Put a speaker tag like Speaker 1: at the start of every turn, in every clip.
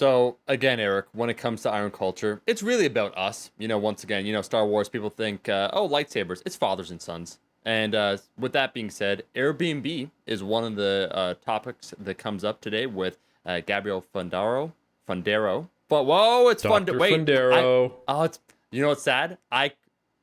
Speaker 1: So again, Eric, when it comes to Iron culture, it's really about us. Once again, Star Wars people think, oh, lightsabers, it's fathers and sons. And with that being said, Airbnb is one of the topics that comes up today with Gabrielle Fundaro. But whoa, it's fun.
Speaker 2: Dr.
Speaker 1: Wait, I
Speaker 2: Fundaro.
Speaker 1: oh, it's what's sad? I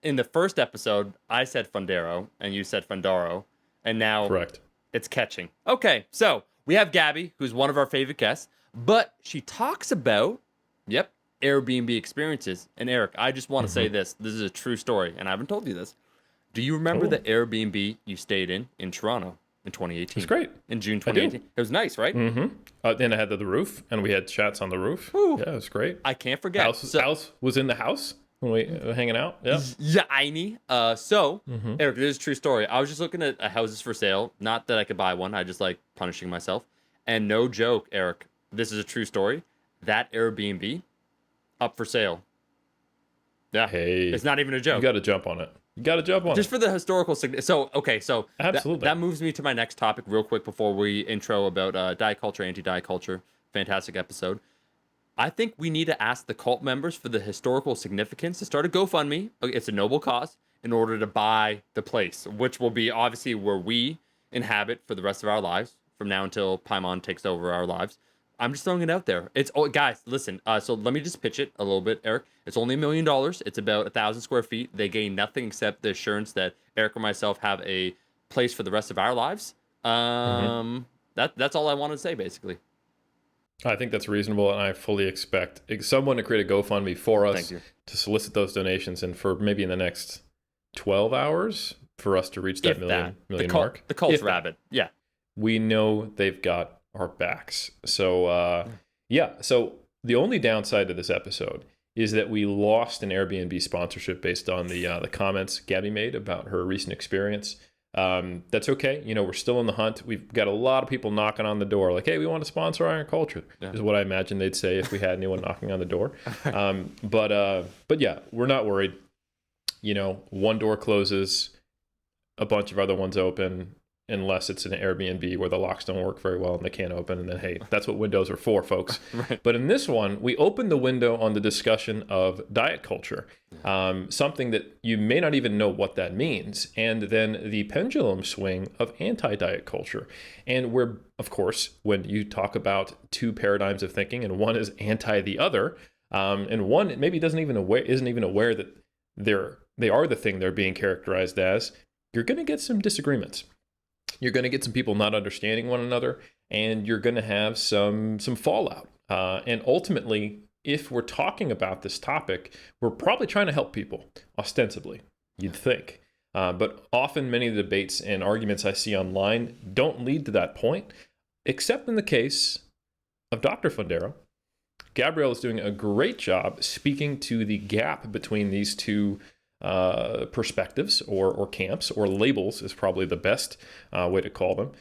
Speaker 1: in the first episode I said Fundaro and you said Fundaro, and now
Speaker 2: Correct.
Speaker 1: it's catching. Okay, so we have Gabby, who's one of our favorite guests, but she talks about, yep, Airbnb experiences. And Eric, I just want to say this. This is a true story, and I haven't told you this. Do you remember the Airbnb you stayed in Toronto in 2018?
Speaker 2: It's great.
Speaker 1: In June 2018. It was nice, right?
Speaker 2: Mm-hmm. Then I had the roof, and we had chats on the roof.
Speaker 1: Whew.
Speaker 2: Yeah, it was great.
Speaker 1: I can't forget.
Speaker 2: House was in the house when we were hanging out. Yeah.
Speaker 1: Yeah, I need. Eric, this is a true story. I was just looking at houses for sale. Not that I could buy one. I just like punishing myself. And no joke, Eric, this is a true story. That Airbnb up for sale. Yeah.
Speaker 2: Hey.
Speaker 1: It's not even a joke.
Speaker 2: You got to jump on it.
Speaker 1: Just for the historical significance. So, okay, so
Speaker 2: Absolutely.
Speaker 1: that moves me to my next topic real quick before we intro about diet culture, anti-diet culture. Fantastic episode. I think we need to ask the cult members for the historical significance to start a GoFundMe. It's a noble cause in order to buy the place, which will be obviously where we inhabit for the rest of our lives from now until Paimon takes over our lives. I'm just throwing it out there. Guys, listen. So let me just pitch it a little bit, Eric. It's only $1 million. It's about 1,000 square feet. They gain nothing except the assurance that Eric or myself have a place for the rest of our lives. That's all I want to say, basically.
Speaker 2: I think that's reasonable, and I fully expect someone to create a GoFundMe for us to solicit those donations, and for maybe in the next 12 hours for us to reach that million mark.
Speaker 1: The cult's rabid. Yeah.
Speaker 2: We know they've got our backs. So, So the only downside to this episode is that we lost an Airbnb sponsorship based on the comments Gabby made about her recent experience. That's okay. We're still in the hunt. We've got a lot of people knocking on the door like, hey, we want to sponsor Iron Culture, is what I imagine they'd say if we had anyone knocking on the door. But yeah, we're not worried. One door closes, a bunch of other ones open, unless it's an Airbnb where the locks don't work very well and they can't open. And then, hey, that's what windows are for, folks.
Speaker 1: Right.
Speaker 2: But in this one, we opened the window on the discussion of diet culture, something that you may not even know what that means. And then the pendulum swing of anti-diet culture. And where, of course, when you talk about two paradigms of thinking and one is anti the other, and one maybe isn't even aware that they are the thing they're being characterized as, you're going to get some disagreements. You're going to get some people not understanding one another, and you're going to have some fallout. And ultimately, if we're talking about this topic, we're probably trying to help people, ostensibly, you'd think. But often many of the debates and arguments I see online don't lead to that point, except in the case of Dr. Fundaro. Gabrielle is doing a great job speaking to the gap between these two perspectives or camps, or labels is probably the best way to call them,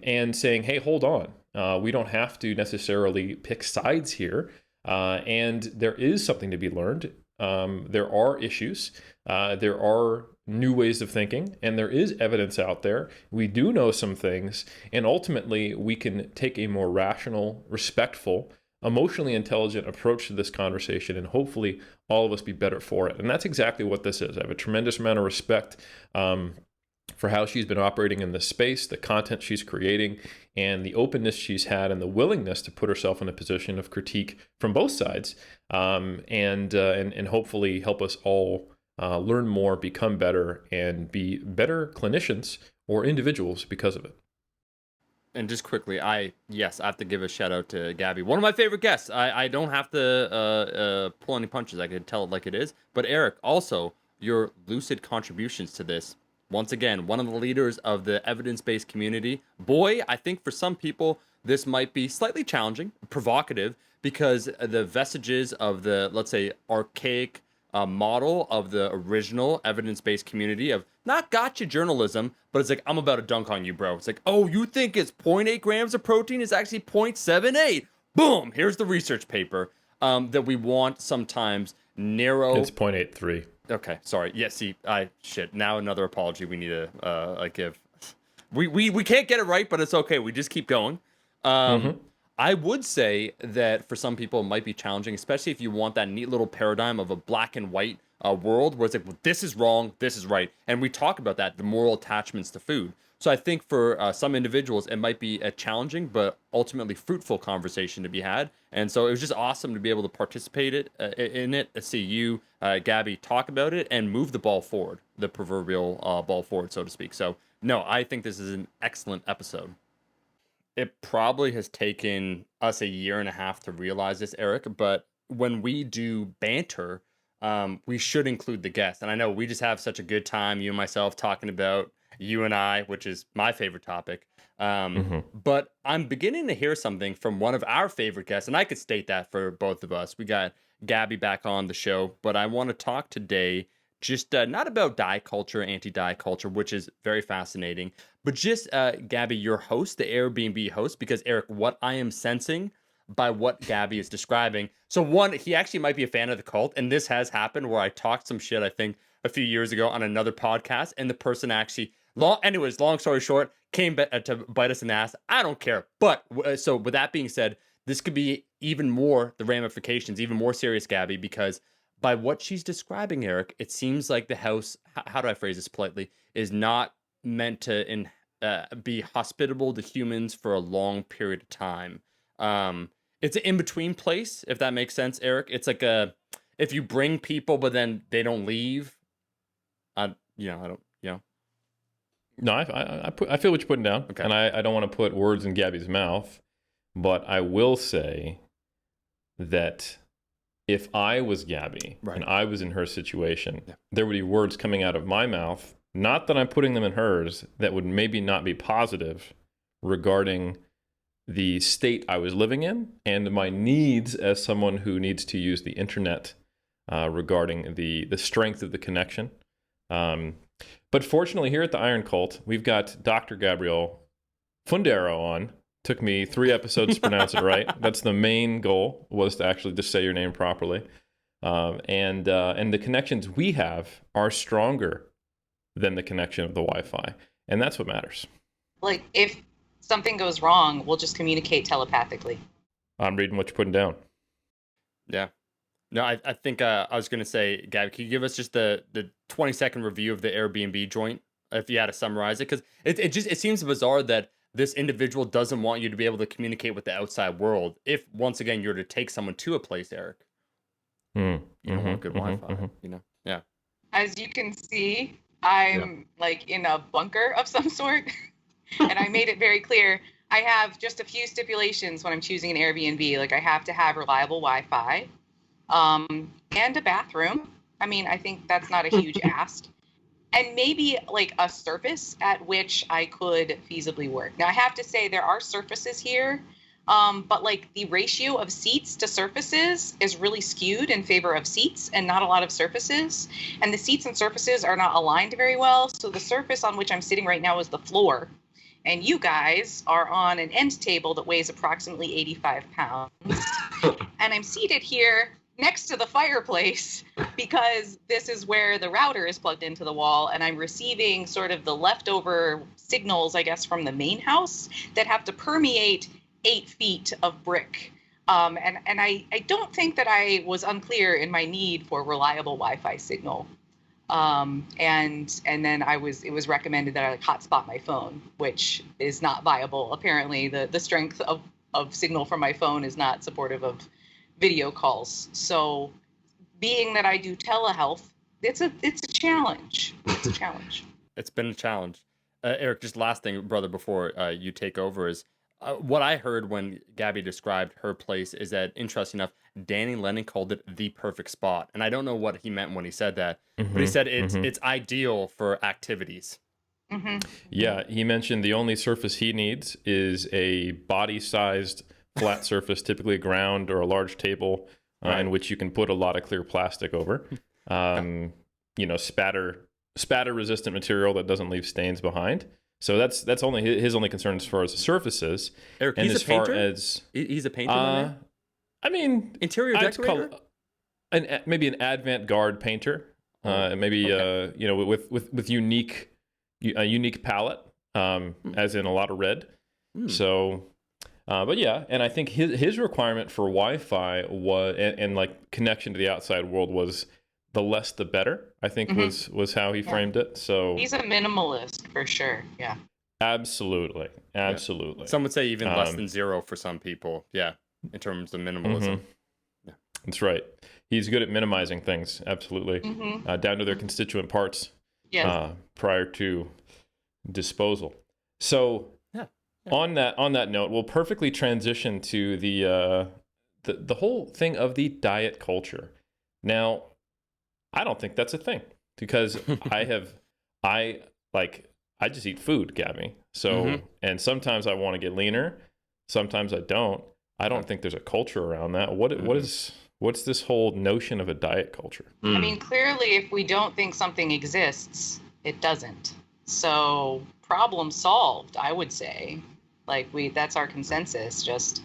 Speaker 2: and saying, hey, hold on, we don't have to necessarily pick sides here, and there is something to be learned. There are issues, there are new ways of thinking, and there is evidence out there. We do know some things, and ultimately we can take a more rational, respectful, emotionally intelligent approach to this conversation, and hopefully all of us be better for it. And that's exactly what this is. I have a tremendous amount of respect for how she's been operating in this space, the content she's creating, and the openness she's had, and the willingness to put herself in a position of critique from both sides, and hopefully help us all learn more, become better, and be better clinicians or individuals because of it.
Speaker 1: And just quickly, I have to give a shout out to Gabby, one of my favorite guests. I don't have to pull any punches. I can tell it like it is. But Eric, also your lucid contributions to this. Once again, one of the leaders of the evidence-based community. Boy, I think for some people this might be slightly challenging, provocative, because the vestiges of the, let's say, archaic model of the original evidence-based community of not gotcha journalism, but it's like, I'm about to dunk on you, bro. It's like, oh, you think it's 0.8 grams of protein? It's actually 0.78. Boom, here's the research paper that we want sometimes narrow.
Speaker 2: It's 0.83.
Speaker 1: Okay, sorry. Yeah, see, now another apology we need to give. We can't get it right, but it's okay. We just keep going. I would say that for some people it might be challenging, especially if you want that neat little paradigm of a black and white world where it's like, well, this is wrong, this is right. And we talk about that, the moral attachments to food. So I think for some individuals, it might be a challenging but ultimately fruitful conversation to be had. And so it was just awesome to be able to participate in it, see you, Gabby, talk about it and move the ball forward, the proverbial ball forward, so to speak. So no, I think this is an excellent episode. It probably has taken us a year and a half to realize this, Eric, but when we do banter, we should include the guest. And I know we just have such a good time, you and myself, talking about you and I, which is my favorite topic. But I'm beginning to hear something from one of our favorite guests, and I could state that for both of us. We got Gabby back on the show, but I want to talk today just not about diet culture, anti-diet culture, which is very fascinating, but just Gabby, your host, the Airbnb host, because Eric, what I am sensing by what Gabby is describing. So one, he actually might be a fan of the cult, and this has happened where I talked some shit, I think, a few years ago on another podcast, and the person actually, long story short, came to bite us in the ass. I don't care. But so with that being said, this could be even more, the ramifications, even more serious, Gabby, because by what she's describing, Eric, it seems like the house, how do I phrase this politely, is not meant to be hospitable to humans for a long period of time. It's an in-between place, if that makes sense, Eric. It's like if you bring people, but then they don't leave. I don't.
Speaker 2: No, I feel what you're putting down,
Speaker 1: Okay.
Speaker 2: and I don't want to put words in Gabby's mouth, but I will say that if I was Gabby and I was in her situation, there would be words coming out of my mouth, not that I'm putting them in hers, that would maybe not be positive regarding the state I was living in and my needs as someone who needs to use the internet regarding the strength of the connection. But fortunately, here at the Iron Cult, we've got Dr. Gabrielle Fundaro on. Took me 3 episodes to pronounce it right. That's the main goal, was to actually just say your name properly. And the connections we have are stronger than the connection of the Wi-Fi. And that's what matters.
Speaker 3: Like, if something goes wrong, we'll just communicate telepathically.
Speaker 2: I'm reading what you're putting down.
Speaker 1: Yeah. No, I think I was going to say, Gabby, can you give us just the 20-second review of the Airbnb joint, if you had to summarize it? Because it seems bizarre that this individual doesn't want you to be able to communicate with the outside world if, once again, you're to take someone to a place, Eric. You don't want good Wi-Fi, Yeah.
Speaker 3: As you can see, I'm like in a bunker of some sort. And I made it very clear. I have just a few stipulations when I'm choosing an Airbnb. Like, I have to have reliable Wi-Fi and a bathroom. I mean, I think that's not a huge ask. And maybe like a surface at which I could feasibly work. Now, I have to say there are surfaces here, but like the ratio of seats to surfaces is really skewed in favor of seats and not a lot of surfaces. And the seats and surfaces are not aligned very well. So the surface on which I'm sitting right now is the floor. And you guys are on an end table that weighs approximately 85 pounds. And I'm seated here next to the fireplace because this is where the router is plugged into the wall, and I'm receiving sort of the leftover signals, I guess, from the main house that have to permeate 8 feet of brick. And I don't think that I was unclear in my need for reliable Wi-Fi signal. And then it was recommended that I hotspot my phone, which is not viable. Apparently the strength of signal from my phone is not supportive of video calls. So being that I do telehealth, it's a challenge. It's a challenge.
Speaker 1: It's been a challenge. Eric, just last thing, brother, before you take over is what I heard when Gabby described her place is that, interesting enough, Danny Lennon called it the perfect spot. And I don't know what he meant when he said that, but he said it's ideal for activities.
Speaker 2: Yeah, he mentioned the only surface he needs is a body-sized flat surface, typically ground or a large table, in which you can put a lot of clear plastic over. Spatter-resistant material that doesn't leave stains behind. So that's only his only concern as far as the surfaces.
Speaker 1: Eric,
Speaker 2: and
Speaker 1: he's
Speaker 2: as
Speaker 1: a painter?
Speaker 2: far as
Speaker 1: He's a painter, my man?
Speaker 2: I mean,
Speaker 1: interior decorator?
Speaker 2: Maybe an avant-garde painter. With a unique palette, as in a lot of red. So But yeah, and I think his requirement for Wi-Fi was and like connection to the outside world was the less the better, I think was how he framed it. So
Speaker 3: he's a minimalist for sure. Yeah.
Speaker 2: Absolutely.
Speaker 1: Yeah. Some would say even less than zero for some people. Yeah, in terms of minimalism.
Speaker 2: Yeah. That's right. He's good at minimizing things. Absolutely. Down to their constituent parts.
Speaker 3: Yes.
Speaker 2: Prior to disposal. So on that note, we'll perfectly transition to the whole thing of the diet culture. Now, I don't think that's a thing because I just eat food, Gabby. So, and sometimes I want to get leaner, sometimes I don't. I don't think there's a culture around that. What's this whole notion of a diet culture?
Speaker 3: I mean, clearly, if we don't think something exists, it doesn't. So, problem solved, I would say. Like that's our consensus. Just,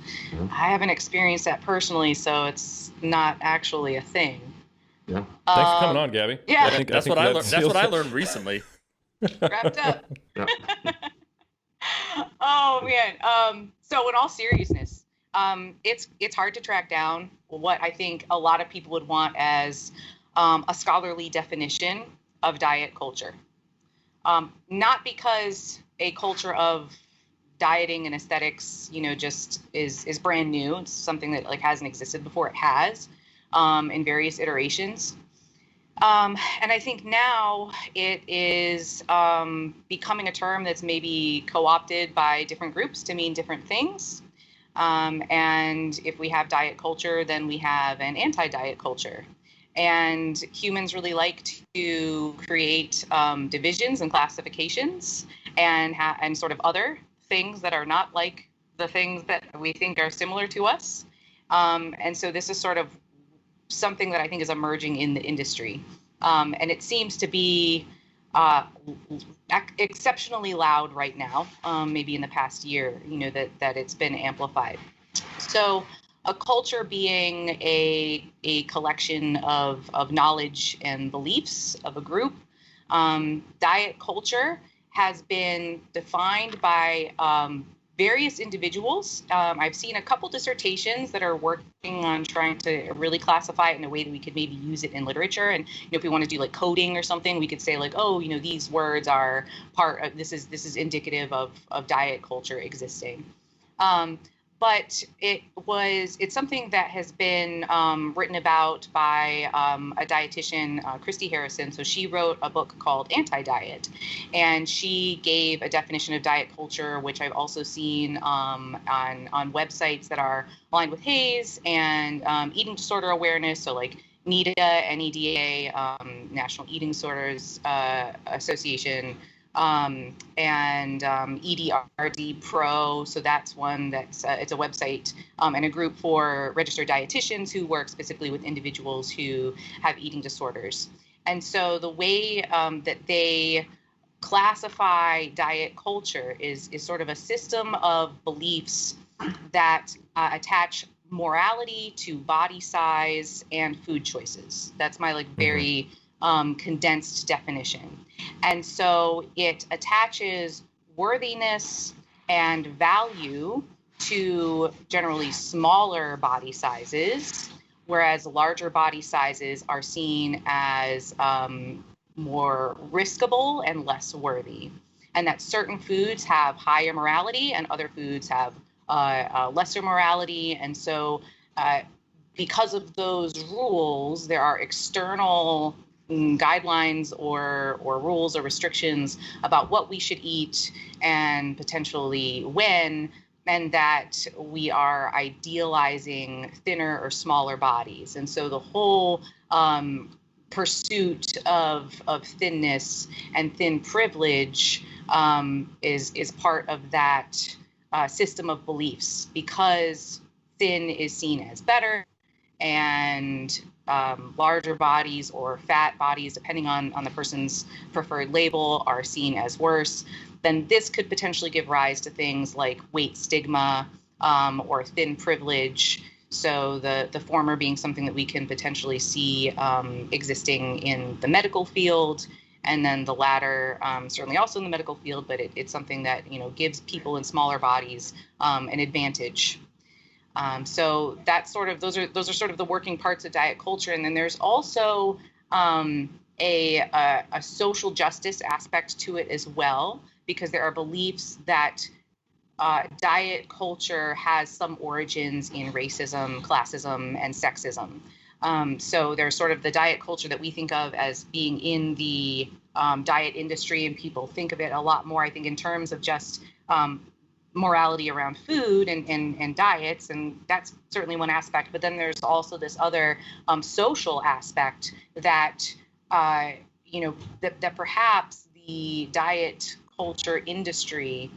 Speaker 3: I haven't experienced that personally, so it's not actually a thing.
Speaker 2: Yeah. Thanks for coming on, Gabby.
Speaker 3: Yeah,
Speaker 1: that's what I learned. That's what I learned recently.
Speaker 3: Wrapped up. Oh man. So in all seriousness, it's hard to track down what I think a lot of people would want as a scholarly definition of diet culture. Not because a culture of dieting and aesthetics, just is brand new. It's something that like hasn't existed before. It has in various iterations. And I think now it is becoming a term that's maybe co-opted by different groups to mean different things. And if we have diet culture, then we have an anti-diet culture. And humans really like to create divisions and classifications and sort of other things that are not like the things that we think are similar to us. And so this is sort of something that I think is emerging in the industry. And it seems to be exceptionally loud right now, maybe in the past year, that it's been amplified. So a culture being a collection of knowledge and beliefs of a group. Diet culture has been defined by various individuals. I've seen a couple dissertations that are working on trying to really classify it in a way that we could maybe use it in literature. And if we want to do like coding or something, we could say like, oh, these words are part of this is indicative of diet culture existing. But it's something that has been written about by a dietitian, Christy Harrison. So she wrote a book called Anti-Diet, and she gave a definition of diet culture, which I've also seen on websites that are aligned with Haze and eating disorder awareness. So like NEDA, NEDA, National Eating Disorders Association, and EDRD Pro. So that's one that's it's a website and a group for registered dietitians who work specifically with individuals who have eating disorders. And so the way that they classify diet culture is sort of a system of beliefs that attach morality to body size and food choices. That's my very condensed definition. And so it attaches worthiness and value to generally smaller body sizes, whereas larger body sizes are seen as more riskable and less worthy. And that certain foods have higher morality and other foods have lesser morality. And so because of those rules, there are external guidelines or rules or restrictions about what we should eat and potentially when, and that we are idealizing thinner or smaller bodies. And so the whole pursuit of thinness and thin privilege is part of that system of beliefs, because thin is seen as better and larger bodies or fat bodies, depending on the person's preferred label, are seen as worse. Then this could potentially give rise to things like weight stigma or thin privilege. So the former being something that we can potentially see existing in the medical field, And then the latter, certainly also in the medical field, but it's something that gives people in smaller bodies an advantage. So that's sort of those are sort of the working parts of diet culture. And then there's also a social justice aspect to it as well, because there are beliefs that diet culture has some origins in racism, classism, and sexism. So there's sort of the diet culture that we think of as being in the diet industry, and people think of it a lot more, I think, in terms of just morality around food and diets, and that's certainly one aspect. But then there's also this other social aspect that that perhaps the diet culture industry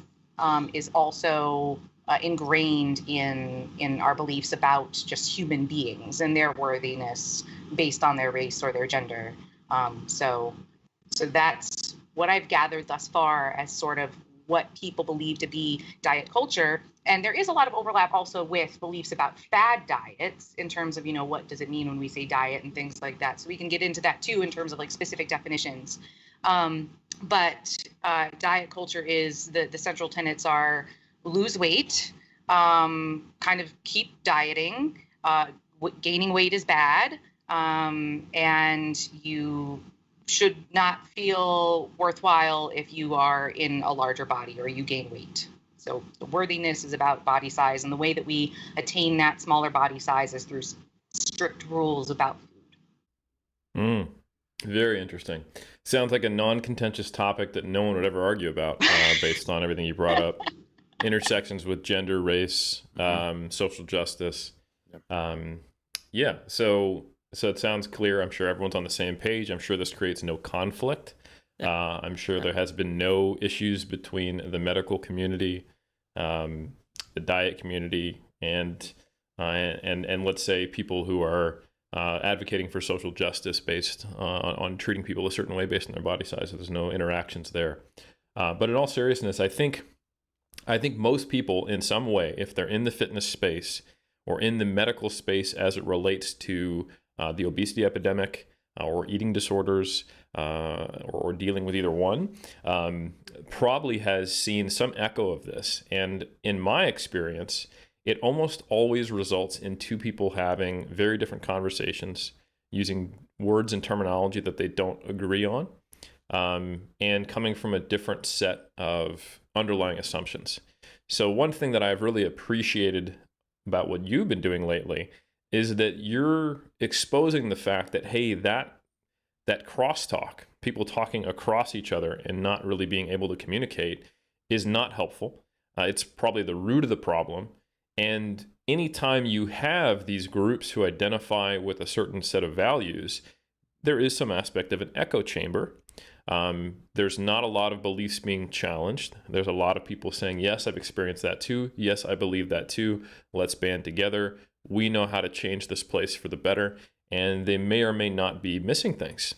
Speaker 3: is also ingrained in our beliefs about just human beings and their worthiness based on their race or their gender. So that's what I've gathered thus far as sort of what people believe to be diet culture. And there is a lot of overlap also with beliefs about fad diets in terms of, what does it mean when we say diet and things like that. So we can get into that too in terms of like specific definitions. But diet culture is the central tenets are lose weight, kind of keep dieting, gaining weight is bad, and you should not feel worthwhile if you are in a larger body or you gain weight. So the worthiness is about body size, and the way that we attain that smaller body size is through strict rules about food.
Speaker 2: Very interesting. Sounds like a non-contentious topic that no one would ever argue about based on everything you brought up. Intersections with gender, race, social justice. Yeah, so it sounds clear. I'm sure everyone's on the same page. I'm sure this creates no conflict. I'm sure there has been no issues between the medical community, the diet community, and let's say people who are advocating for social justice based on treating people a certain way based on their body size. So there's no interactions there. But in all seriousness, I think most people in some way, if they're in the fitness space or in the medical space as it relates to the obesity epidemic or eating disorders or dealing with either one, probably has seen some echo of this. And in my experience, it almost always results in two people having very different conversations, using words and terminology that they don't agree on, and coming from a different set of underlying assumptions. So one thing that I've really appreciated about what you've been doing lately is that you're exposing the fact that, hey, that crosstalk, people talking across each other and not really being able to communicate, is not helpful. It's probably the root of the problem. And anytime you have these groups who identify with a certain set of values, there is some aspect of an echo chamber. There's not a lot of beliefs being challenged. There's a lot of people saying, yes, I've experienced that too. Yes, I believe that too. Let's band together. We know how to change this place for the better. And they may or may not be missing things.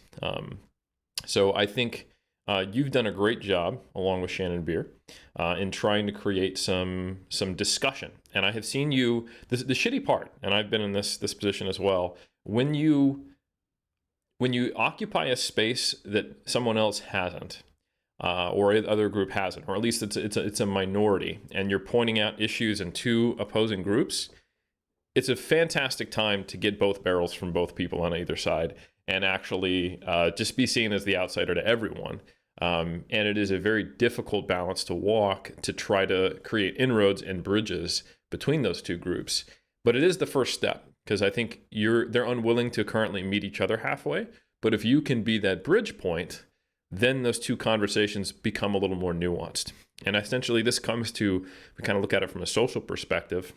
Speaker 2: So I think you've done a great job, along with Shannon Beer, in trying to create some discussion. And I have seen you, the shitty part, and I've been in this position as well, when you occupy a space that someone else hasn't, or other group hasn't, or at least it's a minority, and you're pointing out issues in two opposing groups, it's a fantastic time to get both barrels from both people on either side and actually just be seen as the outsider to everyone. And it is a very difficult balance to walk to try to create inroads and bridges between those two groups. But it is the first step, because I think they're unwilling to currently meet each other halfway. But if you can be that bridge point, then those two conversations become a little more nuanced. And essentially this comes to, we kind of look at it from a social perspective.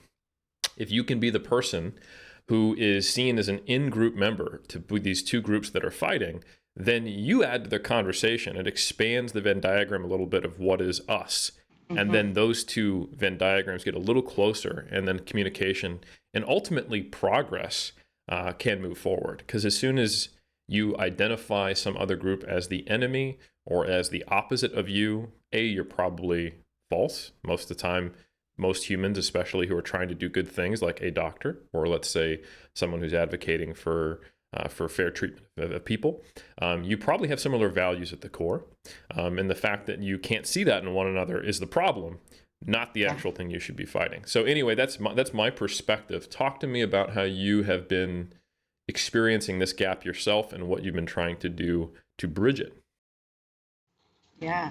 Speaker 2: If you can be the person who is seen as an in-group member to these two groups that are fighting, then you add to the conversation. It expands the Venn diagram a little bit of what is us. Mm-hmm. And then those two Venn diagrams get a little closer, and then communication and ultimately progress can move forward. Because as soon as you identify some other group as the enemy or as the opposite of you, you're probably false. Most of the time, most humans, especially who are trying to do good things, like a doctor, or let's say someone who's advocating for for fair treatment of people. You probably have similar values at the core, and the fact that you can't see that in one another is the problem, not the actual thing you should be fighting. So anyway, that's my perspective. Talk to me about how you have been experiencing this gap yourself and what you've been trying to do to bridge it.
Speaker 3: Yeah,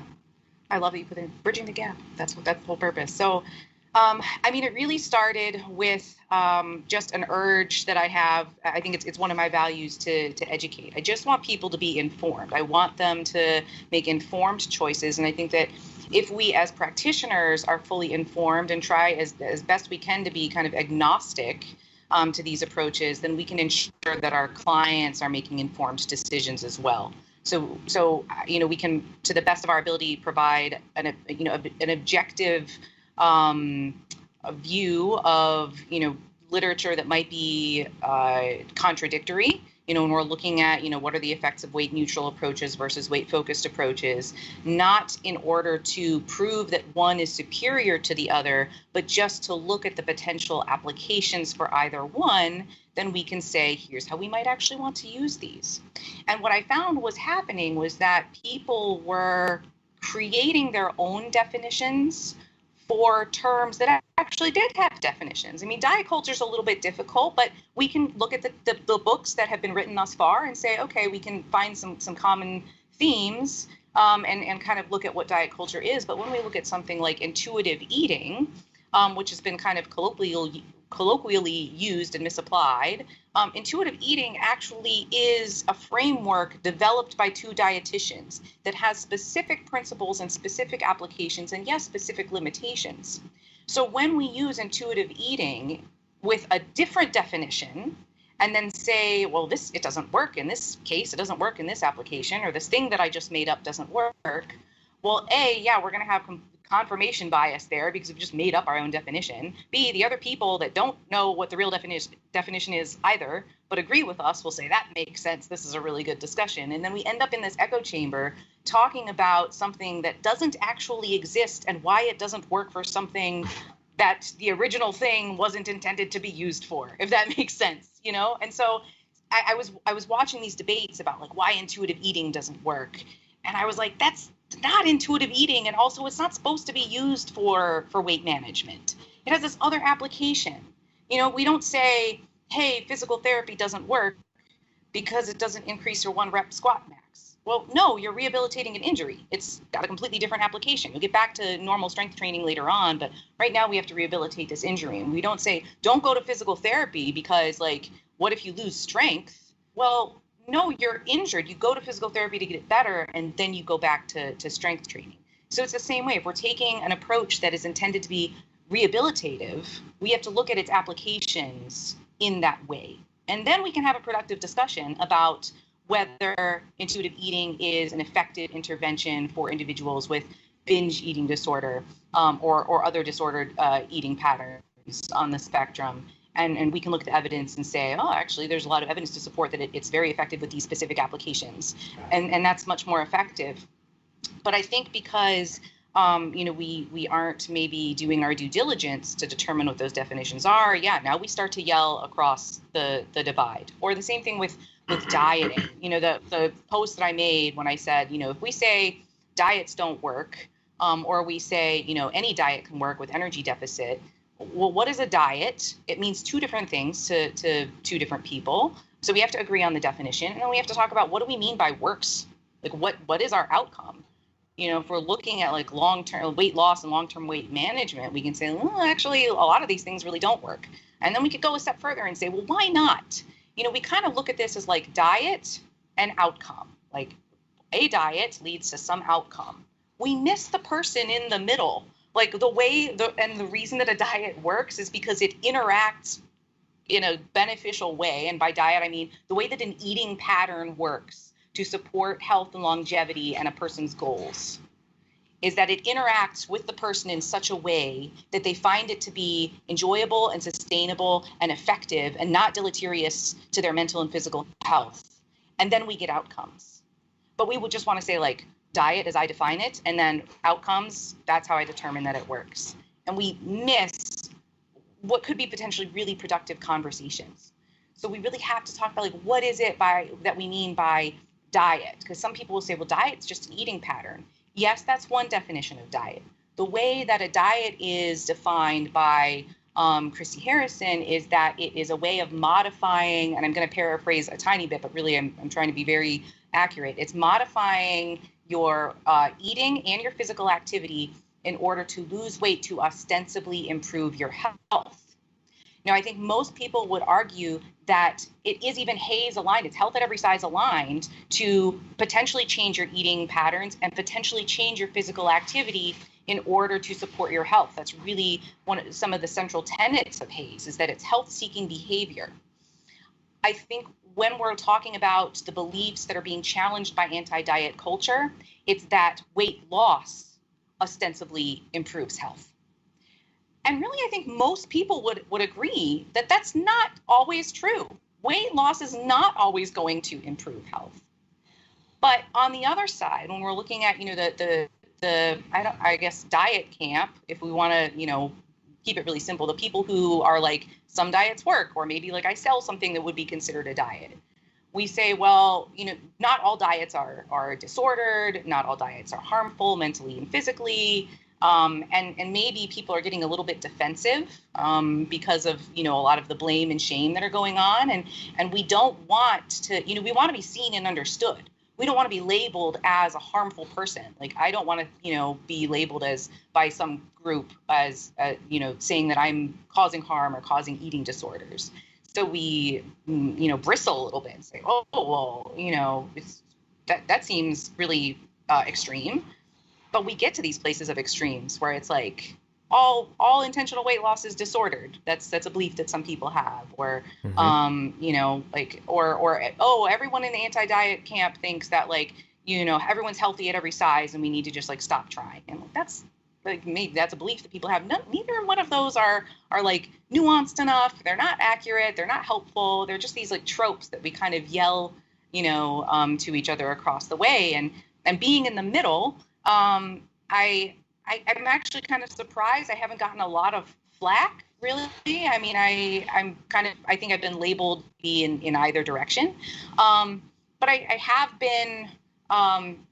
Speaker 3: I love that you put in bridging the gap. That's the whole purpose. So, it really started with just an urge that I have. I think it's one of my values to educate. I just want people to be informed. I want them to make informed choices. And I think that if we as practitioners are fully informed and try as best we can to be kind of agnostic to these approaches, then we can ensure that our clients are making informed decisions as well. So we can, to the best of our ability, provide an objective a view of literature that might be contradictory. When we're looking at what are the effects of weight neutral approaches versus weight focused approaches, not in order to prove that one is superior to the other, but just to look at the potential applications for either one. Then we can say, here's how we might actually want to use these. And what I found was happening was that people were creating their own definitions for terms that actually did have definitions. Diet culture is a little bit difficult, but we can look at the books that have been written thus far and say, okay, we can find some common themes and kind of look at what diet culture is. But when we look at something like intuitive eating, which has been kind of colloquially used and misapplied, intuitive eating actually is a framework developed by two dietitians that has specific principles and specific applications and, yes, specific limitations. So when we use intuitive eating with a different definition and then say, well, it doesn't work in this case, it doesn't work in this application, or this thing that I just made up doesn't work, well, we're going to have confirmation bias there because we've just made up our own definition. B, the other people that don't know what the real definition is either, but agree with us, will say that makes sense. This is a really good discussion. And then we end up in this echo chamber talking about something that doesn't actually exist and why it doesn't work for something that the original thing wasn't intended to be used for, if that makes sense, And so I was watching these debates about why intuitive eating doesn't work. And I was like, that's not intuitive eating, and also it's not supposed to be used for weight management. It has this other application. We don't say, hey, physical therapy doesn't work because it doesn't increase your 1 rep squat max. Well, no, you're rehabilitating an injury. It's got a completely different application. You'll get back to normal strength training later on, but right now we have to rehabilitate this injury. And we don't say, don't go to physical therapy because what if you lose strength? Well, no, you're injured. You go to physical therapy to get it better, and then you go back to strength training. So it's the same way. If we're taking an approach that is intended to be rehabilitative, we have to look at its applications in that way. And then we can have a productive discussion about whether intuitive eating is an effective intervention for individuals with binge eating disorder or other disordered eating patterns on the spectrum. And we can look at the evidence and say, oh, actually, there's a lot of evidence to support that it's very effective with these specific applications. And that's much more effective. But I think because, we aren't maybe doing our due diligence to determine what those definitions are, now we start to yell across the divide. Or the same thing with dieting. The post that I made when I said, if we say diets don't work, or we say, any diet can work with energy deficit, well, what is a diet? It means two different things to two different people. So we have to agree on the definition, and then we have to talk about what do we mean by works? What is our outcome? If we're looking at long-term weight loss and long-term weight management, we can say, well, actually, a lot of these things really don't work. And then we could go a step further and say, well, why not? We kind of look at this as diet and outcome. A diet leads to some outcome. We miss the person in the middle. The reason that a diet works is because it interacts in a beneficial way. And by diet, I mean the way that an eating pattern works to support health and longevity and a person's goals is that it interacts with the person in such a way that they find it to be enjoyable and sustainable and effective and not deleterious to their mental and physical health. And then we get outcomes. But we would just want to say diet as I define it, and then outcomes, that's how I determine that it works. And we miss what could be potentially really productive conversations. So we really have to talk about like what is it that we mean by diet? Because some people will say, well, diet's just an eating pattern. Yes, that's one definition of diet. The way that a diet is defined by Christy Harrison is that it is a way of modifying, and I'm going to paraphrase a tiny bit, but really I'm trying to be very accurate. It's modifying your eating and your physical activity in order to lose weight to ostensibly improve your health. Now, I think most people would argue that it is even Hayes aligned, it's health at every size aligned to potentially change your eating patterns and potentially change your physical activity in order to support your health. That's really some of the central tenets of Hayes, is that it's health-seeking behavior. I think when we're talking about the beliefs that are being challenged by anti-diet culture, it's that weight loss ostensibly improves health. And really, I think most people would agree that that's not always true. Weight loss is not always going to improve health. But on the other side, when we're looking at, I guess diet camp, if we want to, keep it really simple, the people who are like, some diets work, or maybe like I sell something that would be considered a diet. We say, well, not all diets are disordered, not all diets are harmful mentally and physically. And maybe people are getting a little bit defensive because of, a lot of the blame and shame that are going on. And we don't want to, we want to be seen and understood. We don't want to be labeled as a harmful person. Like, I don't want to, be labeled by some group as, saying that I'm causing harm or causing eating disorders. So we, bristle a little bit and say, oh, well, that seems really extreme. But we get to these places of extremes where it's like all intentional weight loss is disordered. That's a belief that some people have, or everyone in the anti-diet camp thinks that everyone's healthy at every size and we need to just stop trying. And that's maybe that's a belief that people have. Neither one of those are nuanced enough. They're not accurate. They're not helpful. They're just these tropes that we kind of yell to each other across the way. And being in the middle. I'm actually kind of surprised I haven't gotten a lot of flack, really. I mean, I think I've been labeled in either direction. But I have been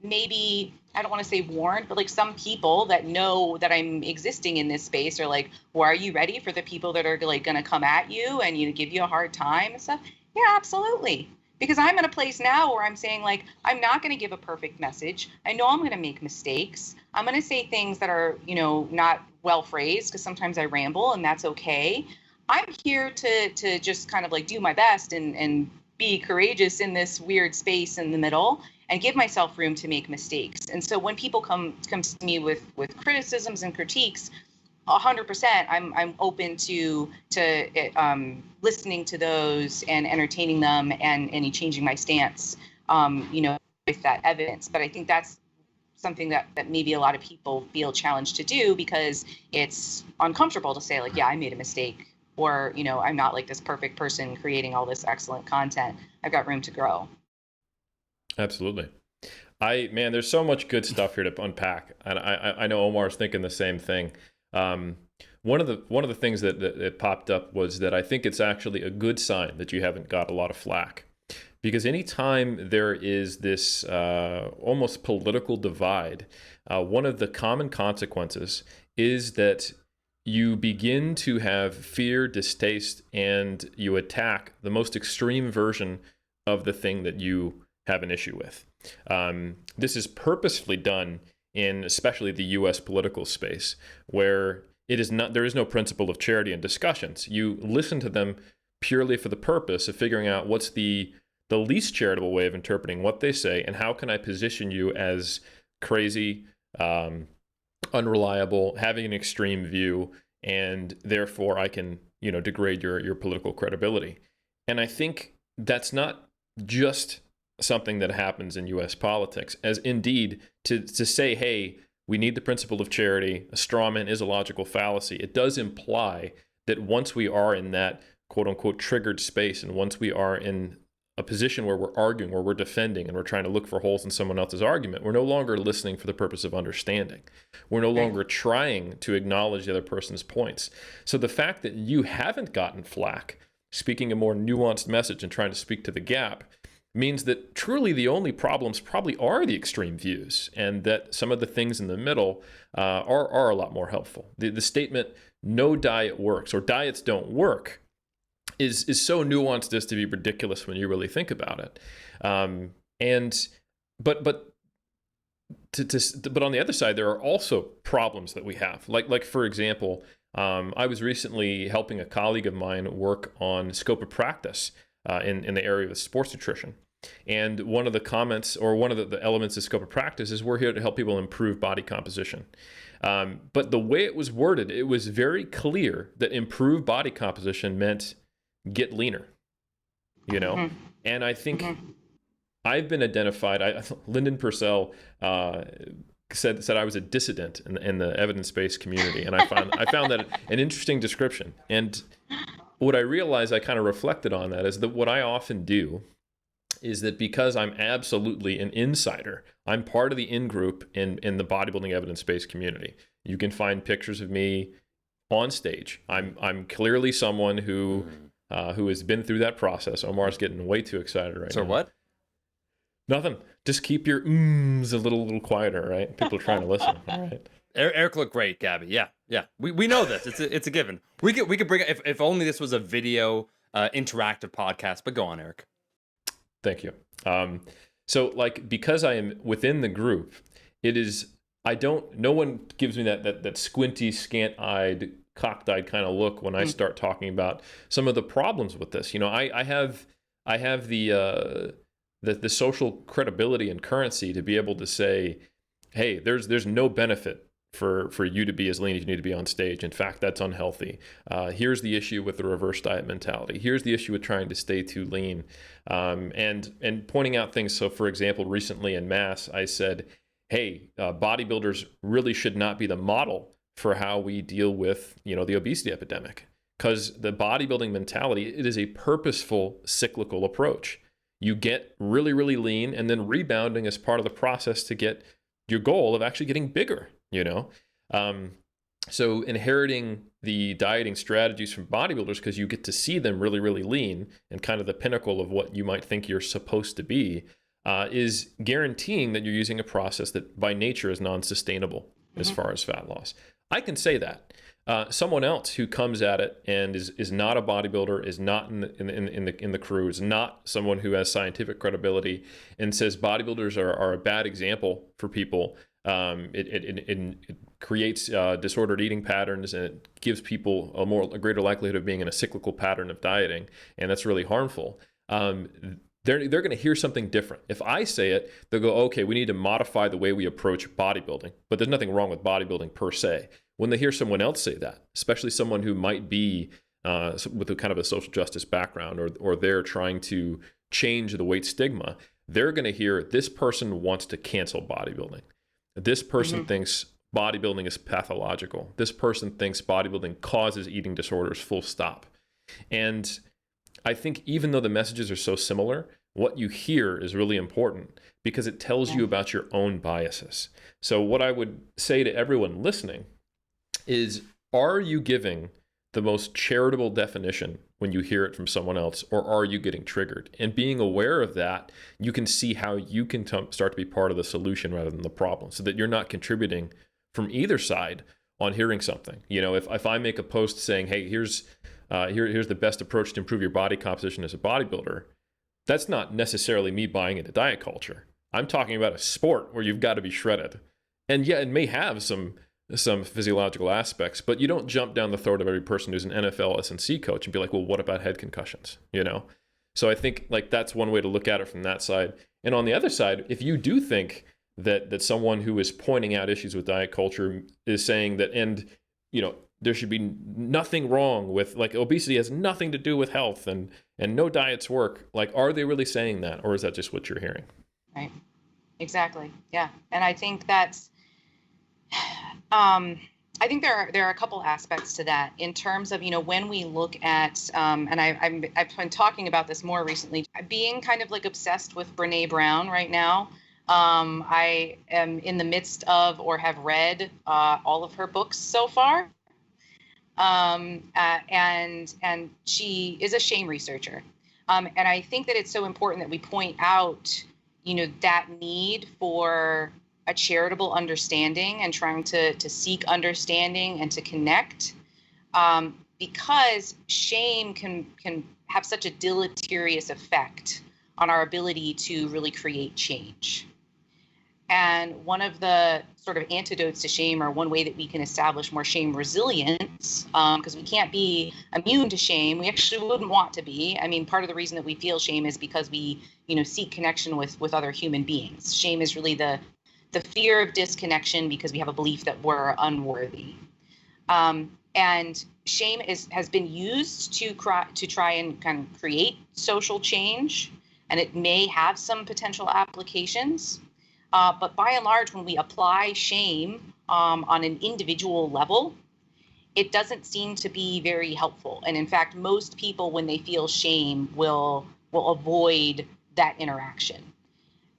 Speaker 3: maybe, I don't want to say warned, but some people that know that I'm existing in this space are like, well, are you ready for the people that are going to come at you and give you a hard time and stuff? Yeah, absolutely. Because I'm in a place now where I'm saying, I'm not going to give a perfect message. I know I'm going to make mistakes. I'm going to say things that are, not well phrased, because sometimes I ramble, and that's okay. I'm here to just kind of do my best and be courageous in this weird space in the middle and give myself room to make mistakes. And so when people come to me with criticisms and critiques, 100%, I'm open to listening to those and entertaining them and changing my stance, with that evidence. But I think that's something that maybe a lot of people feel challenged to do because it's uncomfortable to say yeah, I made a mistake, or, I'm not this perfect person creating all this excellent content. I've got room to grow.
Speaker 2: Absolutely. There's so much good stuff here to unpack. And I know Omar's thinking the same thing. One of the things that popped up was that I think it's actually a good sign that you haven't got a lot of flack, because anytime there is this almost political divide, one of the common consequences is that you begin to have fear, distaste, and you attack the most extreme version of the thing that you have an issue with. This is purposefully done in especially the U.S. political space, where there is no principle of charity in discussions. You listen to them purely for the purpose of figuring out what's the least charitable way of interpreting what they say, and how can I position you as crazy, unreliable, having an extreme view, and therefore I can, degrade your political credibility. And I think that's not just something that happens in U.S. politics, as indeed to say, hey, we need the principle of charity, a straw man is a logical fallacy. It does imply that once we are in that quote unquote triggered space, and once we are in a position where we're arguing, where we're defending, and we're trying to look for holes in someone else's argument, we're no longer listening for the purpose of understanding. We're no longer trying to acknowledge the other person's points. So the fact that you haven't gotten flack speaking a more nuanced message and trying to speak to the gap, means that truly the only problems probably are the extreme views, and that some of the things in the middle are a lot more helpful. The statement, no diet works, or diets don't work, is so nuanced as to be ridiculous when you really think about it. But on the other side, there are also problems that we have. Like for example, I was recently helping a colleague of mine work on scope of practice in the area of sports nutrition. And one of the comments, or one of the elements of scope of practice, is we're here to help people improve body composition. But the way it was worded, it was very clear that improve body composition meant get leaner, you know? Mm-hmm. And I think I've been identified, Lyndon Purcell said I was a dissident in the evidence-based community. And I found that an interesting description. And what I realized, I kind of reflected on that, is that what I often do is that because I'm absolutely an insider, I'm part of the in-group in the bodybuilding evidence-based community. You can find pictures of me on stage. I'm clearly someone who has been through that process. Omar's getting way too excited right now.
Speaker 1: So what?
Speaker 2: Nothing. Just keep your a little quieter, right? People are trying to listen. All right.
Speaker 1: Eric looked great, Gabby. Yeah. We know this. It's a given. We could bring it if only this was a video interactive podcast. But go on, Eric.
Speaker 2: Thank you. So because I am within the group, no one gives me that squinty, scant-eyed, cocked-eyed kind of look when I start talking about some of the problems with this. You know, I have the social credibility and currency to be able to say, hey, there's no benefit for you to be as lean as you need to be on stage. In fact, that's unhealthy. Here's the issue with the reverse diet mentality. Here's the issue with trying to stay too lean, and pointing out things. So, for example, recently in Mass, I said, hey, bodybuilders really should not be the model for how we deal with, the obesity epidemic, because the bodybuilding mentality, it is a purposeful cyclical approach. You get really, really lean, and then rebounding as part of the process to get your goal of actually getting bigger. So inheriting the dieting strategies from bodybuilders, because you get to see them really, really lean and kind of the pinnacle of what you might think you're supposed to be, is guaranteeing that you're using a process that by nature is non-sustainable as far as fat loss. I can say that. Someone else who comes at it and is not a bodybuilder, is not in the crew, is not someone who has scientific credibility, and says bodybuilders are a bad example for people. It creates disordered eating patterns, and it gives people a greater likelihood of being in a cyclical pattern of dieting, and that's really harmful. They're going to hear something different. If I say it, they'll go, okay, we need to modify the way we approach bodybuilding. But there's nothing wrong with bodybuilding per se. When they hear someone else say that, especially someone who might be with a kind of a social justice background, or they're trying to change the weight stigma, they're going to hear this person wants to cancel bodybuilding. This person thinks bodybuilding is pathological. This person thinks bodybuilding causes eating disorders, full stop. And I think even though the messages are so similar, what you hear is really important because it tells you about your own biases. So what I would say to everyone listening is, are you giving the most charitable definition when you hear it from someone else, or are you getting triggered? And being aware of that, you can see how you can start to be part of the solution rather than the problem, so that you're not contributing from either side on hearing something. If I make a post saying, hey, here's the best approach to improve your body composition as a bodybuilder, that's not necessarily me buying into diet culture. I'm talking about a sport where you've got to be shredded. And yeah, it may have some physiological aspects, but you don't jump down the throat of every person who's an NFL S&C coach and be like, well, what about head concussions? So I think that's one way to look at it from that side. And on the other side, if you do think that someone who is pointing out issues with diet culture is saying that, and there should be nothing wrong with, obesity has nothing to do with health and no diets work, are they really saying that, or is that just what you're hearing?
Speaker 3: Right. Exactly. Yeah. And I think that's I think there are a couple aspects to that in terms of, when we look at, and I've been talking about this more recently, being kind of obsessed with Brene Brown right now. I am in the midst of, or have read all of her books so far. and she is a shame researcher. And I think that it's so important that we point out, that need for a charitable understanding and trying to seek understanding and to connect, because shame can have such a deleterious effect on our ability to really create change. And one of the sort of antidotes to shame, or one way that we can establish more shame resilience, because we can't be immune to shame. We actually wouldn't want to be. I mean, part of the reason that we feel shame is because we, seek connection with other human beings. Shame is really the fear of disconnection because we have a belief that we're unworthy. And shame has been used to try and kind of create social change, and it may have some potential applications. But by and large, when we apply shame on an individual level, it doesn't seem to be very helpful. And in fact, most people, when they feel shame, will avoid that interaction.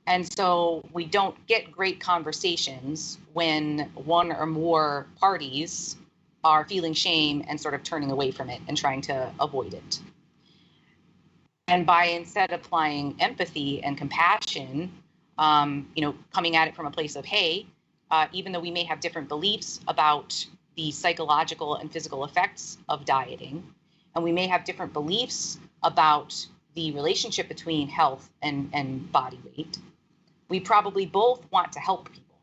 Speaker 3: And so we don't get great conversations when one or more parties are feeling shame and sort of turning away from it and trying to avoid it. And by instead applying empathy and compassion, coming at it from a place of, hey, even though we may have different beliefs about the psychological and physical effects of dieting, and we may have different beliefs about the relationship between health and body weight, we probably both want to help people.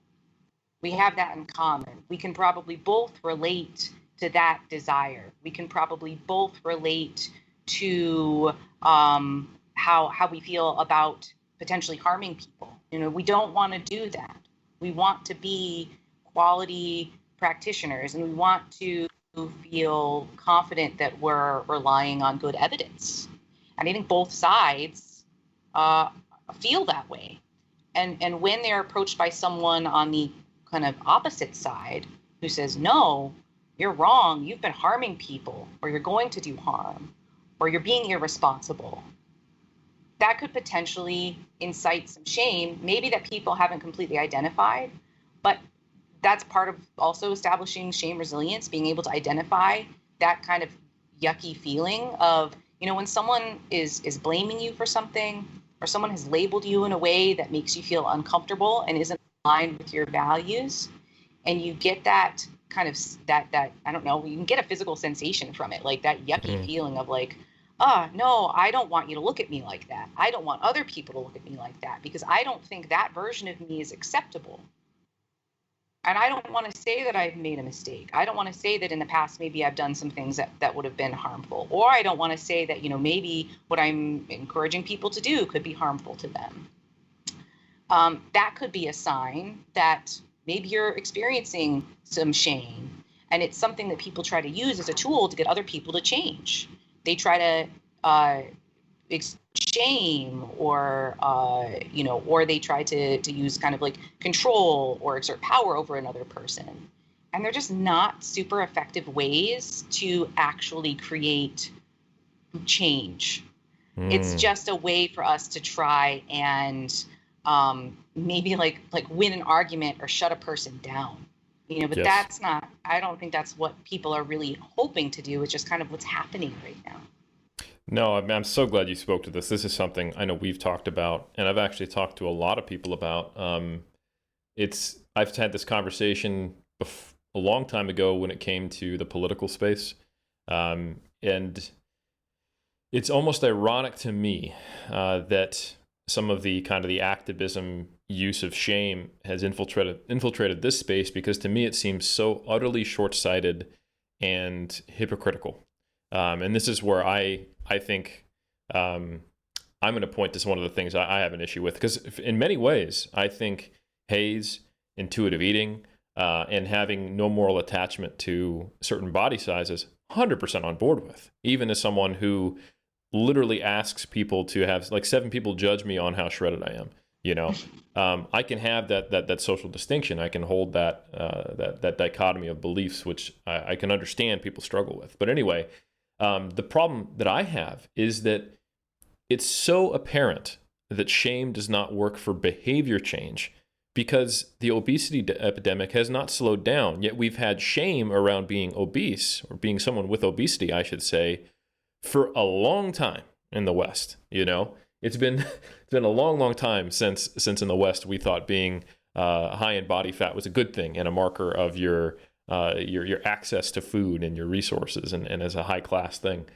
Speaker 3: We have that in common. We can probably both relate to that desire. We can probably both relate to how we feel about potentially harming people. We don't want to do that. We want to be quality practitioners, and we want to feel confident that we're relying on good evidence. And I think both sides feel that way. And when they're approached by someone on the kind of opposite side who says, no, you're wrong, you've been harming people, or you're going to do harm, or you're being irresponsible, that could potentially incite some shame, maybe that people haven't completely identified, but that's part of also establishing shame resilience, being able to identify that kind of yucky feeling of, when someone is blaming you for something, or someone has labeled you in a way that makes you feel uncomfortable and isn't aligned with your values, and you get that kind of that I don't know, you can get a physical sensation from it, like that yucky feeling of like, no, I don't want you to look at me like that. I don't want other people to look at me like that because I don't think that version of me is acceptable. And I don't want to say that I've made a mistake. I don't want to say that in the past maybe I've done some things that would have been harmful. Or I don't want to say that, maybe what I'm encouraging people to do could be harmful to them. That could be a sign that maybe you're experiencing some shame. And it's something that people try to use as a tool to get other people to change. They try to shame or they try to use kind of like control or exert power over another person. And they're just not super effective ways to actually create change. It's just a way for us to try and maybe like win an argument or shut a person down. But
Speaker 2: Yes.
Speaker 3: that's not, I don't think that's what people are really hoping to do. It's just kind of what's happening right now.
Speaker 2: No, I'm so glad you spoke to this. This is something I know we've talked about, and I've actually talked to a lot of people about. I've had this conversation a long time ago when it came to the political space, and it's almost ironic to me that some of the kind of the activism use of shame has infiltrated this space, because to me it seems so utterly short-sighted and hypocritical. And this is where I think I'm going to point to one of the things I have an issue with, because in many ways I think Haze, intuitive eating, and having no moral attachment to certain body sizes, 100% on board with, even as someone who literally asks people to have, like, 7 people judge me on how shredded I am. I can have that social distinction. I can hold that dichotomy of beliefs, which I can understand people struggle with. But anyway, the problem that I have is that it's so apparent that shame does not work for behavior change, because the obesity epidemic has not slowed down. Yet we've had shame around being obese, or being someone with obesity, I should say, for a long time in the West. You know, it's been a long time since in the West we thought being high in body fat was a good thing and a marker of your access to food and your resources, and as a high class thing.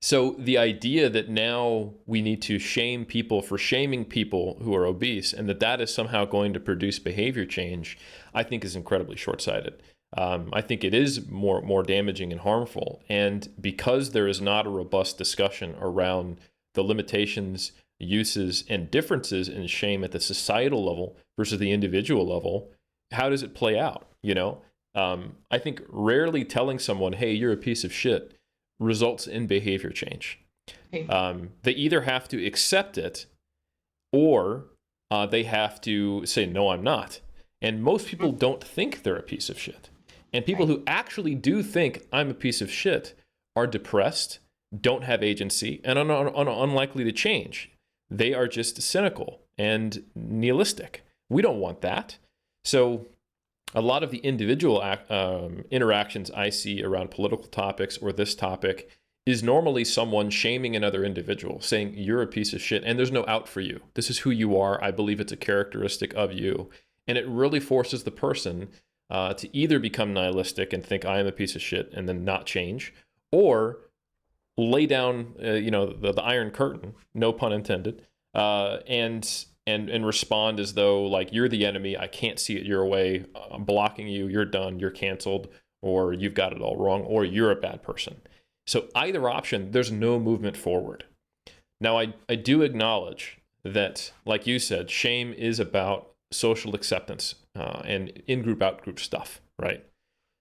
Speaker 2: So the idea that now we need to shame people for shaming people who are obese, and that is somehow going to produce behavior change, I think is incredibly short-sighted. I think it is more damaging and harmful. And because there is not a robust discussion around the limitations, uses, and differences in shame at the societal level versus the individual level, how does it play out? You know, I think rarely telling someone, "Hey, you're a piece of shit," results in behavior change. They either have to accept it, or they have to say, "No, I'm not." And most people don't think they're a piece of shit. And people who actually do think I'm a piece of shit are depressed, don't have agency, and are unlikely to change. They are just cynical and nihilistic. We don't want that. So a lot of the individual interactions I see around political topics or this topic is normally someone shaming another individual, saying, "You're a piece of shit, and there's no out for you. This is who you are. I believe it's a characteristic of you." And it really forces the person to either become nihilistic and think, "I am a piece of shit," and then not change, or lay down, the Iron Curtain, no pun intended, and respond as though, like, "You're the enemy. I can't see it your way. I'm blocking you. You're done. You're canceled," or "You've got it all wrong," or "You're a bad person." So either option, there's no movement forward. Now, I do acknowledge that, like you said, shame is about social acceptance and in-group, out-group stuff, right?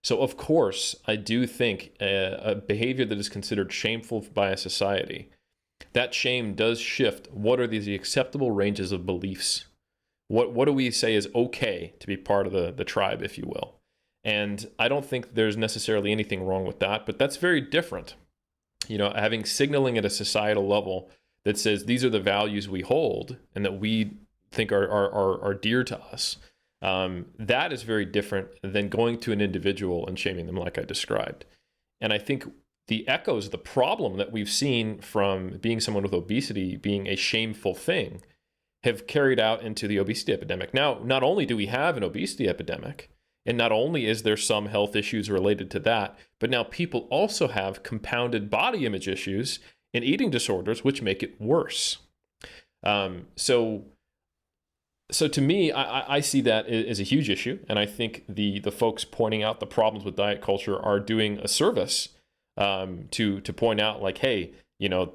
Speaker 2: So, of course, I do think a behavior that is considered shameful by a society, that shame does shift. What are the acceptable ranges of beliefs? What do we say is okay to be part of the tribe, if you will? And I don't think there's necessarily anything wrong with that, but that's very different. You know, having signaling at a societal level that says these are the values we hold and that we think are dear to us, that is very different than going to an individual and shaming them like I described. And I think the echoes, the problem that we've seen from being someone with obesity being a shameful thing, have carried out into the obesity epidemic. Now, not only do we have an obesity epidemic, and not only is there some health issues related to that, but now people also have compounded body image issues and eating disorders, which make it worse. So to me, I see that as a huge issue, and I think the folks pointing out the problems with diet culture are doing a service to point out, like, hey,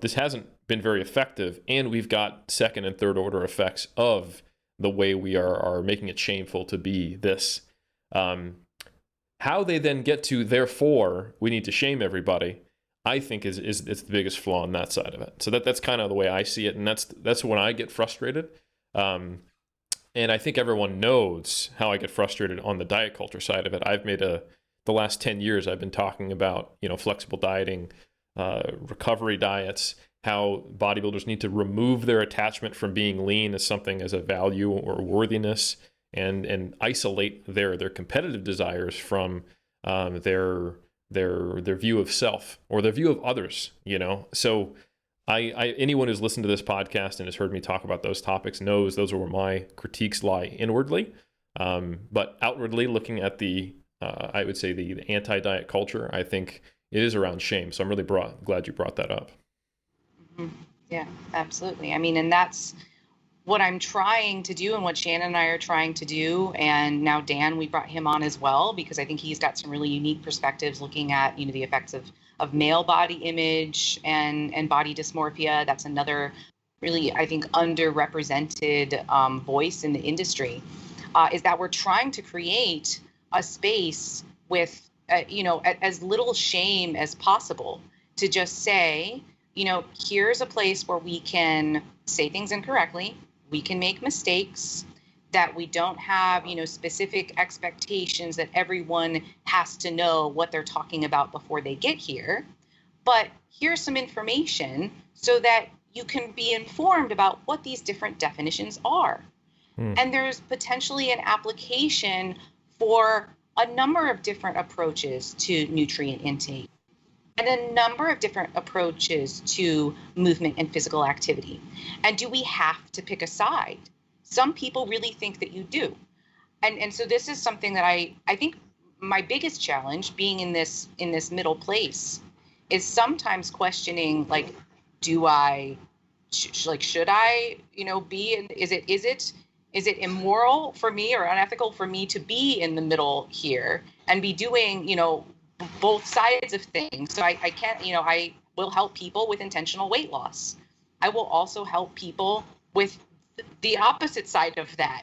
Speaker 2: this hasn't been very effective, and we've got second and third order effects of the way we are making it shameful to be this. How they then get to, therefore, we need to shame everybody, I think is the biggest flaw on that side of it. So that's kind of the way I see it, and that's when I get frustrated. And I think everyone knows how I get frustrated on the diet culture side of it. I've made the last 10 years, I've been talking about, flexible dieting, recovery diets, how bodybuilders need to remove their attachment from being lean as something as a value or worthiness, and isolate their competitive desires from their view of self or their view of others, So anyone who's listened to this podcast and has heard me talk about those topics knows those are where my critiques lie inwardly. But outwardly, looking at I would say the anti-diet culture, I think it is around shame. So I'm really glad you brought that up.
Speaker 3: Mm-hmm. Yeah, absolutely. I mean, and that's what I'm trying to do and what Shannon and I are trying to do. And now Dan, we brought him on as well, because I think he's got some really unique perspectives looking at, the effects of male body image and body dysmorphia. That's another really, I think, underrepresented voice in the industry, is that we're trying to create a space with, as little shame as possible, to just say, here's a place where we can say things incorrectly. We can make mistakes, that we don't have, specific expectations that everyone has to know what they're talking about before they get here. But here's some information so that you can be informed about what these different definitions are. And there's potentially an application for a number of different approaches to nutrient intake and a number of different approaches to movement and physical activity. And do we have to pick a side? Some people really think that you do. And so this is something that I think my biggest challenge being in this middle place is sometimes questioning, like, do I should I, be in, is it immoral for me or unethical for me to be in the middle here and be doing, both sides of things? So I can't, I will help people with intentional weight loss. I will also help people with the opposite side of that,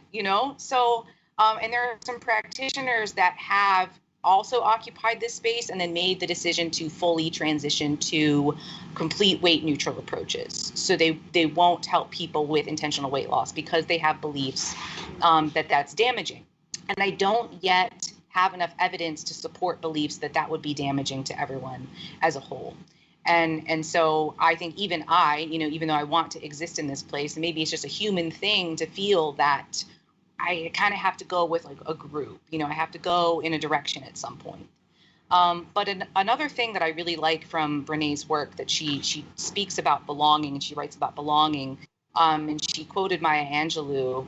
Speaker 3: So, and there are some practitioners that have also occupied this space and then made the decision to fully transition to complete weight neutral approaches. So they won't help people with intentional weight loss because they have beliefs that that's damaging. And I don't yet have enough evidence to support beliefs that that would be damaging to everyone as a whole. And so I think even even though I want to exist in this place, and maybe it's just a human thing to feel that I kind of have to go with like a group, I have to go in a direction at some point. But another thing that I really like from Brené's work, that she speaks about belonging and she writes about belonging. And she quoted Maya Angelou,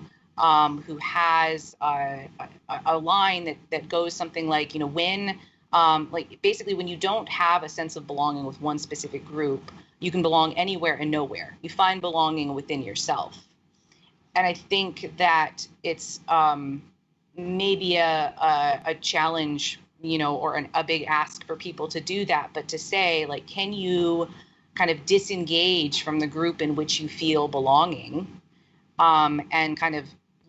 Speaker 3: who has a line that goes something like, when basically when you don't have a sense of belonging with one specific group, you can belong anywhere and nowhere. You find belonging within yourself. And I think that it's maybe a challenge, or a big ask for people to do that, but to say, like, can you kind of disengage from the group in which you feel belonging, and kind of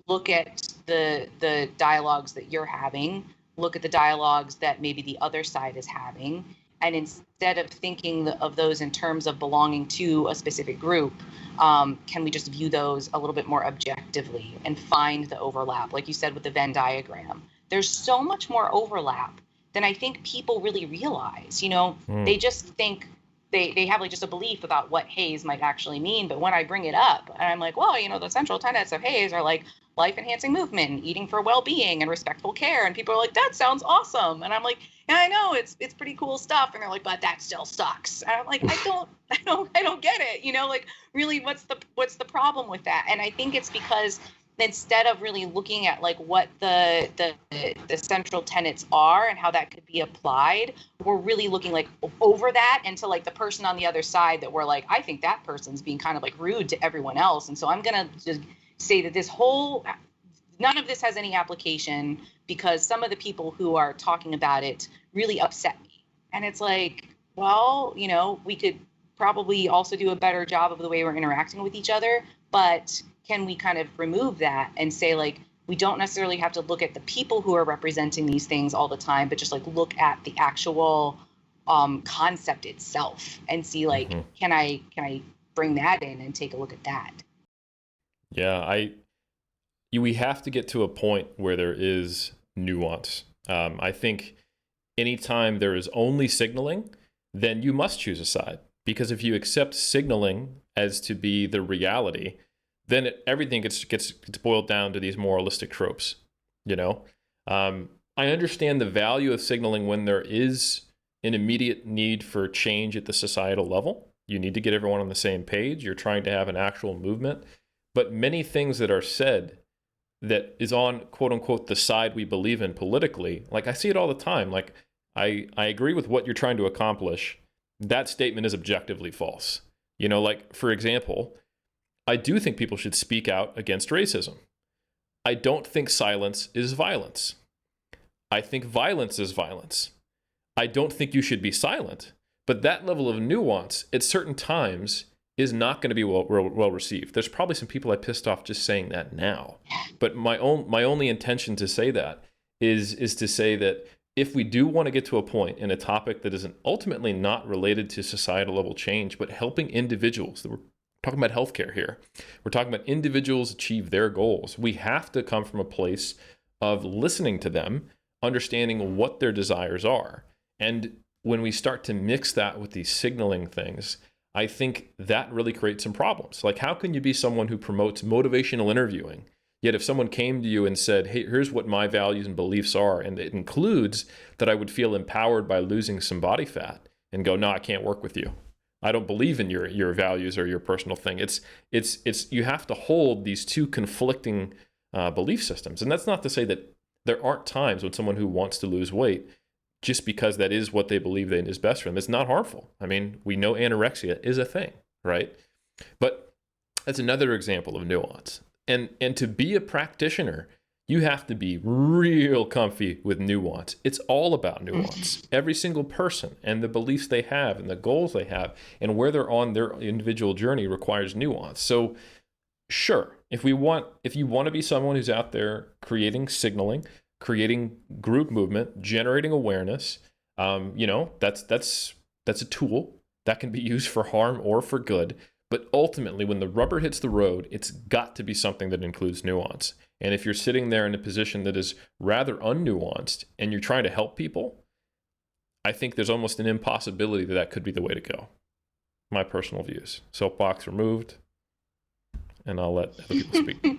Speaker 3: look at the dialogues that you're having, look at the dialogues that maybe the other side is having, and instead of thinking of those in terms of belonging to a specific group, can we just view those a little bit more objectively and find the overlap? Like you said with the Venn diagram, there's so much more overlap than I think people really realize. They just think they have like just a belief about what HAZE might actually mean. But when I bring it up and I'm like, well, the central tenets of HAZE are like life enhancing movement and eating for well-being and respectful care. And people are like, that sounds awesome. And I'm like, yeah, I know it's pretty cool stuff. And they're like, but that still sucks. And I'm like, I don't get it. Like, really, what's the problem with that? And I think it's because instead of really looking at like what the central tenets are and how that could be applied, we're really looking like over that into like the person on the other side that we're like, I think that person's being kind of like rude to everyone else. And so I'm going to just say that none of this has any application because some of the people who are talking about it really upset me. And it's like, well, we could probably also do a better job of the way we're interacting with each other, but can we kind of remove that and say, like, we don't necessarily have to look at the people who are representing these things all the time, but just like look at the actual concept itself and see, like, can I bring that in and take a look at that?
Speaker 2: Yeah, we have to get to a point where there is nuance. I think anytime there is only signaling, then you must choose a side. Because if you accept signaling as to be the reality, then everything gets boiled down to these moralistic tropes. I understand the value of signaling when there is an immediate need for change at the societal level. You need to get everyone on the same page. You're trying to have an actual movement. But many things that are said that is on, quote unquote, the side we believe in politically, like I see it all the time. Like, I agree with what you're trying to accomplish. That statement is objectively false. Like, for example, I do think people should speak out against racism. I don't think silence is violence. I think violence is violence. I don't think you should be silent. But that level of nuance at certain times is not going to be well received. There's probably some people I pissed off just saying that now. But my only intention to say that is to say that if we do want to get to a point in a topic that is ultimately not related to societal level change, but helping individuals, that we're talking about healthcare here, we're talking about individuals achieve their goals, we have to come from a place of listening to them, understanding what their desires are. And when we start to mix that with these signaling things, I think that really creates some problems. Like, how can you be someone who promotes motivational interviewing, Yet if someone came to you and said, hey, here's what my values and beliefs are, and it includes that I would feel empowered by losing some body fat, and go, no, I can't work with you. I don't believe in your values or your personal thing. It's you have to hold these two conflicting belief systems. And that's not to say that there aren't times when someone who wants to lose weight, just because that is what they believe is best for them, it's not harmful. I mean, we know anorexia is a thing, right? But that's another example of nuance. And to be a practitioner, you have to be real comfy with nuance. It's all about nuance. Every single person and the beliefs they have and the goals they have and where they're on their individual journey requires nuance. So sure, if you want to be someone who's out there creating signaling, creating group movement, generating awareness, that's a tool that can be used for harm or for good. But ultimately, when the rubber hits the road, it's got to be something that includes nuance. And if you're sitting there in a position that is rather unnuanced and you're trying to help people, I think there's almost an impossibility that could be the way to go. My personal views. Soapbox removed, and I'll let other people speak.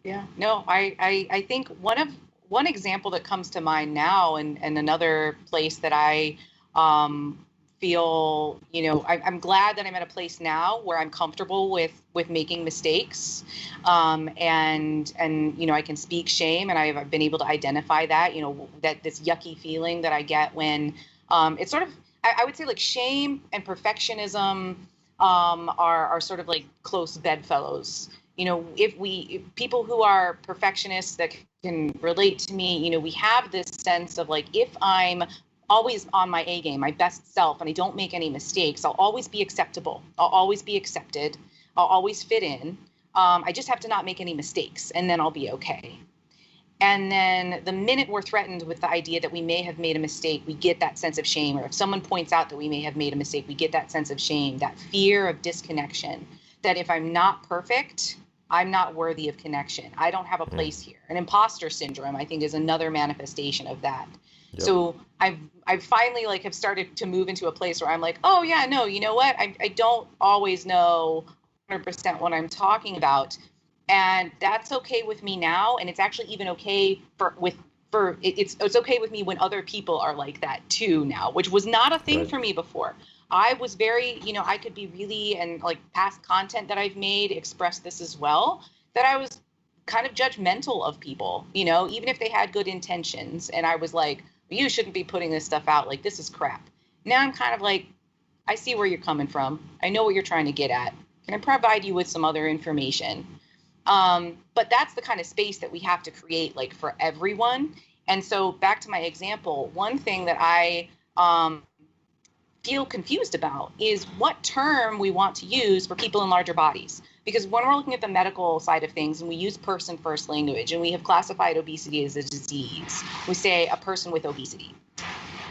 Speaker 3: Yeah, no, I think one example that comes to mind now, and another place that I feel, I'm glad that I'm at a place now where I'm comfortable with making mistakes, and I can speak shame, and I've been able to identify that, that this yucky feeling that I get when it's sort of, I would say, like, shame and perfectionism are sort of like close bedfellows. If people who are perfectionists that can relate to me, we have this sense of like, if I'm always on my A game, my best self, and I don't make any mistakes, I'll always be acceptable. I'll always be accepted. I'll always fit in. I just have to not make any mistakes, and then I'll be okay. And then the minute we're threatened with the idea that we may have made a mistake, we get that sense of shame. Or if someone points out that we may have made a mistake, we get that sense of shame, that fear of disconnection, that if I'm not perfect, I'm not worthy of connection. I don't have a place here. And imposter syndrome, I think, is another manifestation of that. Yep. So I've finally have started to move into a place where I'm like, oh yeah, no, you know what? I don't always know 100% what I'm talking about. And that's okay with me now. And it's actually even okay it's okay with me when other people are like that too now, which was not a thing for me before. I was very, I could be really, and like past content that I've made express this as well, that I was kind of judgmental of people, even if they had good intentions. And I was like, you shouldn't be putting this stuff out. Like, this is crap. Now I'm kind of like, I see where you're coming from. I know what you're trying to get at. Can I provide you with some other information? But that's the kind of space that we have to create, like, for everyone. And so back to my example, one thing that I feel confused about is what term we want to use for people in larger bodies. Because when we're looking at the medical side of things and we use person first language and we have classified obesity as a disease, we say a person with obesity.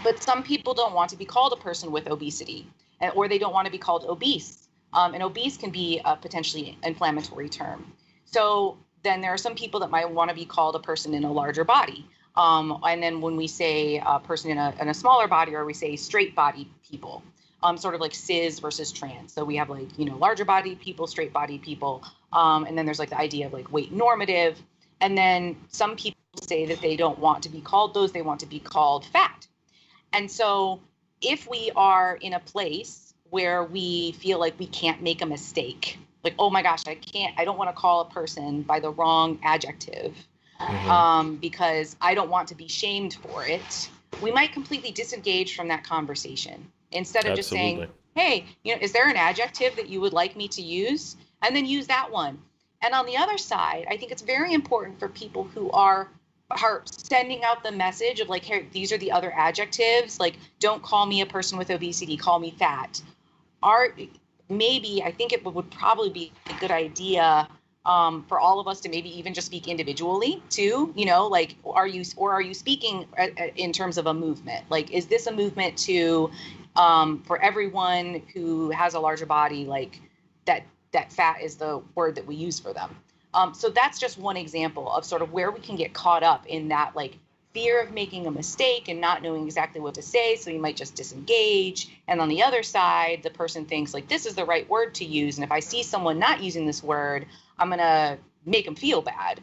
Speaker 3: But some people don't want to be called a person with obesity, or they don't want to be called obese. And obese can be a potentially inflammatory term. So then there are some people that might want to be called a person in a larger body. And then when we say a person in a smaller body, or we say straight body people, sort of like cis versus trans. So we have larger body people, straight body people. And then there's the idea of weight normative. And then some people say that they don't want to be called those, they want to be called fat. And so if we are in a place where we feel like we can't make a mistake, like, oh my gosh, I don't want to call a person by the wrong adjective, because I don't want to be shamed for it, we might completely disengage from that conversation instead of just saying, hey, is there an adjective that you would like me to use? And then use that one. And on the other side, I think it's very important for people who are sending out the message of hey, these are the other adjectives, don't call me a person with obesity, call me fat. Maybe I think it would probably be a good idea for all of us to maybe even just speak individually too, are you speaking in terms of a movement? Is this a movement to, for everyone who has a larger body, that fat is the word that we use for them. So that's just one example of sort of where we can get caught up in that fear of making a mistake and not knowing exactly what to say, so you might just disengage. And on the other side, the person thinks like this is the right word to use, and if I see someone not using this word, I'm gonna make them feel bad.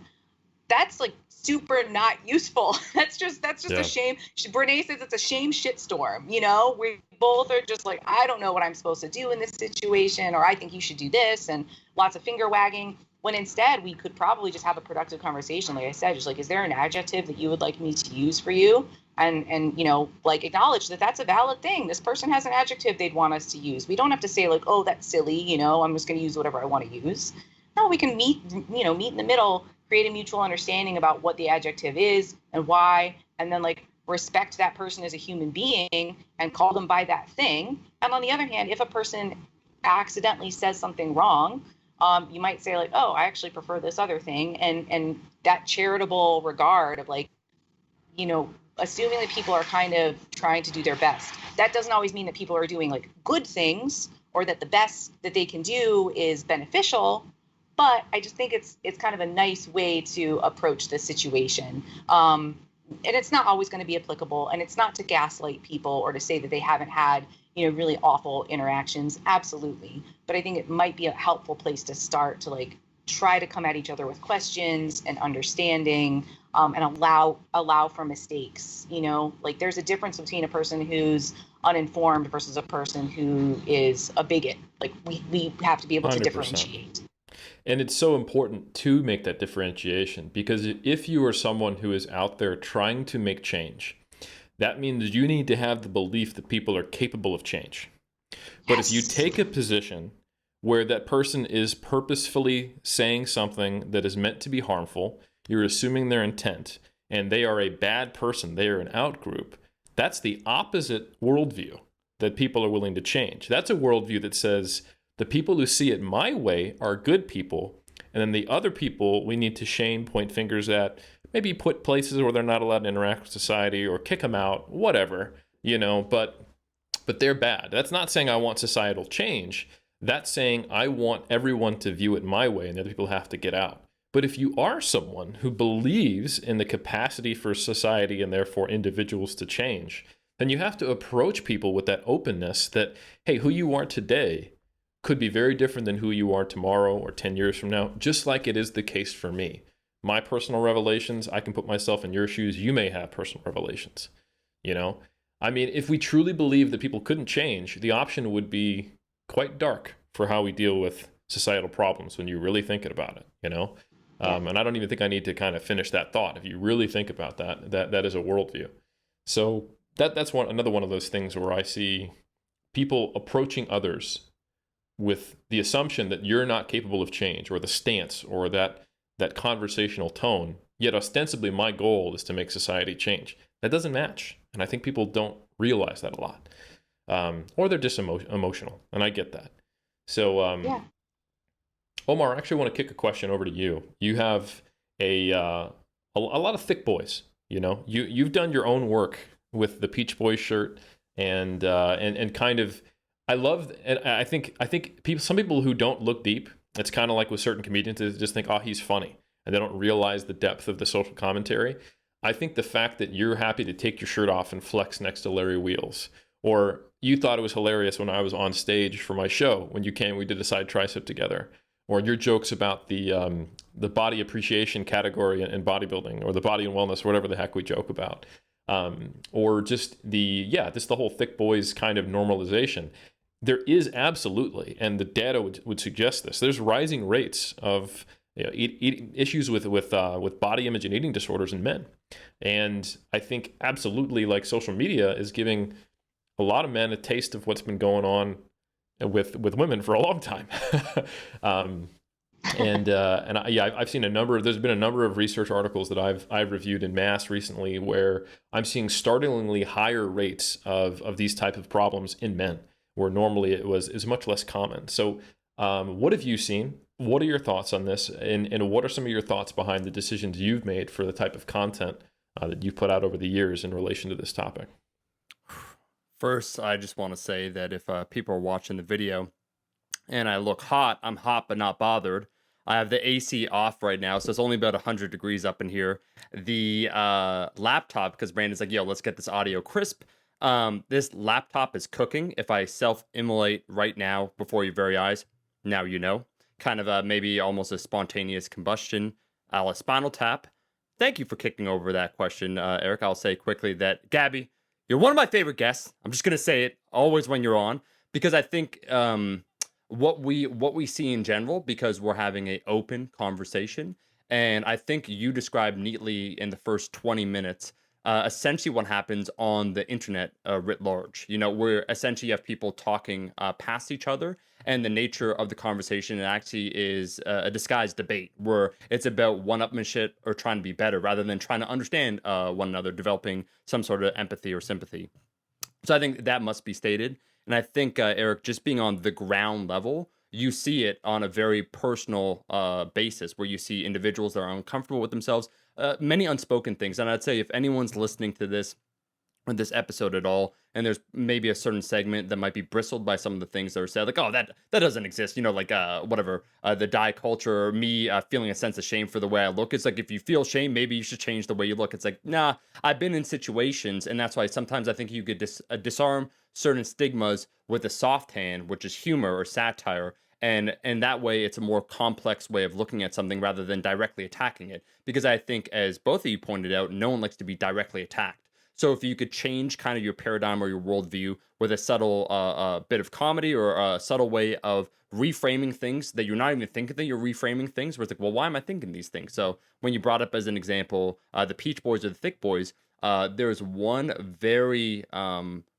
Speaker 3: That's like super not useful. That's just
Speaker 2: Yeah.
Speaker 3: a shame. Brene says it's a shame shitstorm. You know, we both are just like, I don't know what I'm supposed to do in this situation, or I think you should do this, and lots of finger wagging. When instead we could probably just have a productive conversation. Like I said, just like, is there an adjective that you would like me to use for you? And you know, like acknowledge that that's a valid thing. This person has an adjective they'd want us to use. We don't have to say like, oh, that's silly. You know, I'm just going to use whatever I want to use. No, we can meet in the middle, create a mutual understanding about what the adjective is and why, and then like respect that person as a human being and call them by that thing. And on the other hand, if a person accidentally says something wrong, you might say like, oh, I actually prefer this other thing. And that charitable regard of like, you know, assuming that people are kind of trying to do their best. That doesn't always mean that people are doing like good things or that the best that they can do is beneficial. But I just think it's kind of a nice way to approach the situation. And it's not always going to be applicable, and it's not to gaslight people or to say that they haven't had, you know, really awful interactions. Absolutely. But I think it might be a helpful place to start to like try to come at each other with questions and understanding, and allow for mistakes. You know, like there's a difference between a person who's uninformed versus a person who is a bigot. Like we have to be able to
Speaker 2: 100%.
Speaker 3: differentiate.
Speaker 2: And it's so important to make that differentiation, because if you are someone who is out there trying to make change, that means you need to have the belief that people are capable of change. But if you take a position where that person is purposefully saying something that is meant to be harmful, you're assuming their intent, and they are a bad person, they are an outgroup, that's the opposite worldview that people are willing to change. That's a worldview that says, the people who see it my way are good people, and then the other people we need to shame, point fingers at, maybe put places where they're not allowed to interact with society or kick them out, whatever, you know, but they're bad. That's not saying I want societal change. That's saying I want everyone to view it my way and the other people have to get out. But if you are someone who believes in the capacity for society and therefore individuals to change, then you have to approach people with that openness that, hey, who you are today could be very different than who you are tomorrow or 10 years from now, just like it is the case for me. My personal revelations, I can put myself in your shoes. You may have personal revelations, you know? I mean, if we truly believe that people couldn't change, the option would be quite dark for how we deal with societal problems when you're really thinking about it, you know? And I don't even think I need to kind of finish that thought. If you really think about that is a worldview. So that's another one of those things where I see people approaching others with the assumption that you're not capable of change, or the stance, or that conversational tone, yet ostensibly my goal is to make society change. That doesn't match. And I think people don't realize that a lot. Or they're just emotional, and I get that. So, Omar, I actually want to kick a question over to you. You have a lot of thick boys, you know? You've done your own work with the Peach Boys shirt, and kind of, I love, and I think some people who don't look deep, it's kind of like with certain comedians, they just think, oh, he's funny, and they don't realize the depth of the social commentary. I think the fact that you're happy to take your shirt off and flex next to Larry Wheels, or you thought it was hilarious when I was on stage for my show, when you came, we did a side tricep together, or your jokes about the body appreciation category in bodybuilding, or the body and wellness, or whatever the heck we joke about, or just the whole thick boys kind of normalization. There is absolutely, and the data would suggest this, there's rising rates of issues with body image and eating disorders in men. And I think absolutely, like, social media is giving a lot of men a taste of what's been going on with women for a long time. I've seen there's been a number of research articles that I've reviewed in mass recently where I'm seeing startlingly higher rates of these type of problems in men, where normally is much less common. So what have you seen? What are your thoughts on this? And what are some of your thoughts behind the decisions you've made for the type of content that you've put out over the years in relation to this topic?
Speaker 1: First, I just want to say that if people are watching the video and I look hot, I'm hot but not bothered. I have the AC off right now, so it's only about 100 degrees up in here. The laptop, because Brandon's like, yo, let's get this audio crisp. This laptop is cooking. If I self-immolate right now before your very eyes, now you know. Kind of maybe almost a spontaneous combustion, a la Spinal Tap. Thank you for kicking over that question, Eric. I'll say quickly that, Gabby, you're one of my favorite guests. I'm just going to say it always when you're on, because I think what we see in general, because we're having an open conversation, and I think you described neatly in the first 20 minutes essentially what happens on the internet writ large. You know, where essentially you have people talking past each other, and the nature of the conversation actually is a disguised debate where it's about one-upmanship or trying to be better rather than trying to understand one another, developing some sort of empathy or sympathy. So I think that must be stated. And I think, Eric, just being on the ground level, you see it on a very personal basis where you see individuals that are uncomfortable with themselves, many unspoken things. And I'd say if anyone's listening to this episode at all, and there's maybe a certain segment that might be bristled by some of the things that are said, like, oh, that doesn't exist, you know, like whatever, the diet culture, or me feeling a sense of shame for the way I look. It's like, if you feel shame, maybe you should change the way you look. It's like, nah, I've been in situations, and that's why sometimes I think you could disarm certain stigmas with a soft hand, which is humor or satire. And that way, it's a more complex way of looking at something rather than directly attacking it. Because I think, as both of you pointed out, no one likes to be directly attacked. So if you could change kind of your paradigm or your worldview with a subtle bit of comedy or a subtle way of reframing things that you're not even thinking that you're reframing things, where it's like, well, why am I thinking these things? So when you brought up as an example the Peach Boys or the Thick Boys, there's one very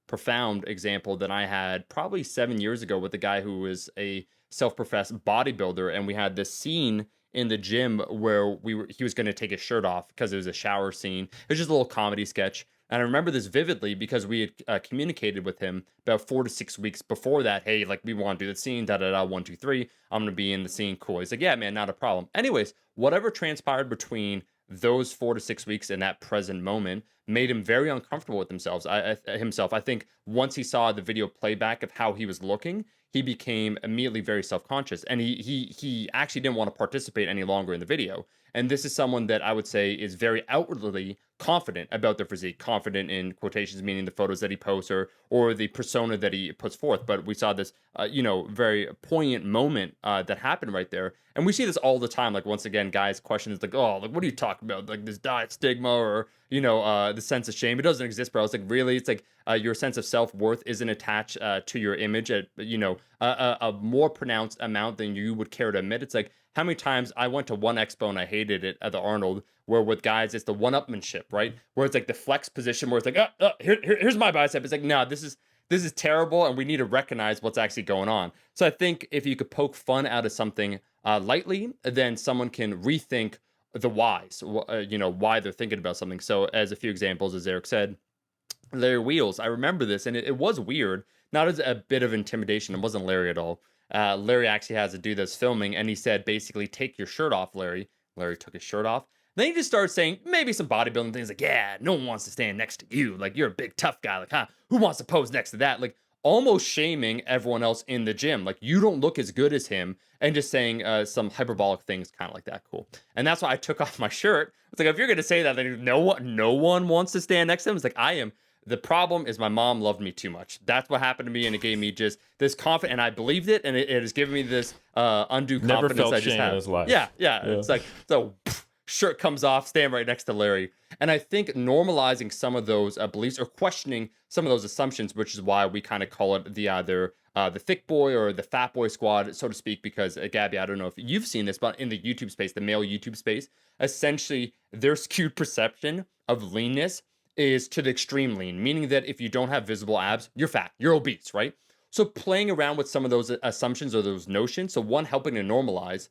Speaker 1: profound example that I had probably 7 years ago with a guy who was a self-professed bodybuilder, and we had this scene in the gym where he was going to take his shirt off because it was a shower scene. It was just a little comedy sketch. And I remember this vividly because we had communicated with him about 4 to 6 weeks before that. Hey, like, we want to do the scene, da-da-da, 1, 2, 3. I'm going to be in the scene. Cool. He's like, yeah, man, not a problem. Anyways, whatever transpired between those 4 to 6 weeks in that present moment made him very uncomfortable with himself. I think once he saw the video playback of how he was looking, he became immediately very self-conscious, and he actually didn't want to participate any longer in the video. And this is someone that I would say is very outwardly confident about their physique, confident in quotations, meaning the photos that he posts or the persona that he puts forth. But we saw this, very poignant moment that happened right there. And we see this all the time. Like, once again, guys' questions like, oh, like, what are you talking about? Like, this diet stigma or, the sense of shame. It doesn't exist, bro. It's like, really? It's like your sense of self-worth isn't attached to your image at, a more pronounced amount than you would care to admit. It's like, how many times I went to one expo and I hated it at the Arnold, where with guys, it's the one-upmanship, right? Where it's like the flex position where it's like, here's my bicep. It's like, no, this is terrible, and we need to recognize what's actually going on. So I think if you could poke fun out of something lightly, then someone can rethink the whys, why they're thinking about something. So as a few examples, as Eric said, Larry Wheels, I remember this, and it was weird, not as a bit of intimidation. It wasn't Larry at all. Larry actually has to do this filming, and he said, basically, take your shirt off, Larry. Larry took his shirt off. Then he just started saying maybe some bodybuilding things like, yeah, no one wants to stand next to you. Like, you're a big, tough guy. Like, who wants to pose next to that? Like, almost shaming everyone else in the gym. Like, you don't look as good as him, and just saying some hyperbolic things kind of like that. Cool. And that's why I took off my shirt. It's like, if you're going to say that, then no one wants to stand next to him. It's like, I am. The problem is my mom loved me too much. That's what happened to me, and it gave me just this confidence, and I believed it, and it has given me this undue confidence.
Speaker 2: Never felt
Speaker 1: I just
Speaker 2: shame
Speaker 1: have.
Speaker 2: in his life.
Speaker 1: Yeah. It's like, so shirt comes off, stand right next to Larry. And I think normalizing some of those beliefs or questioning some of those assumptions, which is why we kind of call it the either the thick boy or the fat boy squad, so to speak, because Gabby, I don't know if you've seen this, but in the YouTube space, the male YouTube space, essentially their skewed perception of leanness is to the extreme lean, meaning that if you don't have visible abs, you're fat, you're obese, right? So playing around with some of those assumptions or those notions, so one, helping to normalize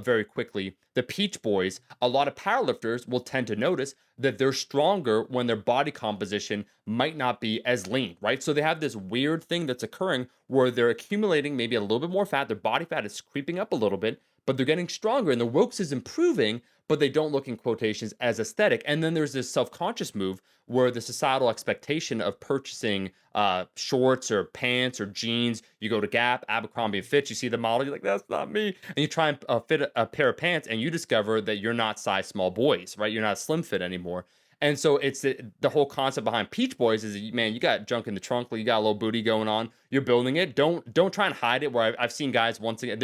Speaker 1: very quickly. The Peach Boys, a lot of powerlifters will tend to notice that they're stronger when their body composition might not be as lean, right? So they have this weird thing that's occurring where they're accumulating maybe a little bit more fat, their body fat is creeping up a little bit, but they're getting stronger and the Wokes is improving, but they don't look in quotations as aesthetic. And then there's this self-conscious move where the societal expectation of purchasing shorts or pants or jeans, you go to Gap, Abercrombie and Fitch, you see the model, you're like, that's not me. And you try and fit a pair of pants and you discover that you're not size small boys, right? You're not a slim fit anymore. And so it's the whole concept behind Peach Boys is, man, you got junk in the trunk, you got a little booty going on, you're building it. Don't try and hide it. Where I've seen guys once again,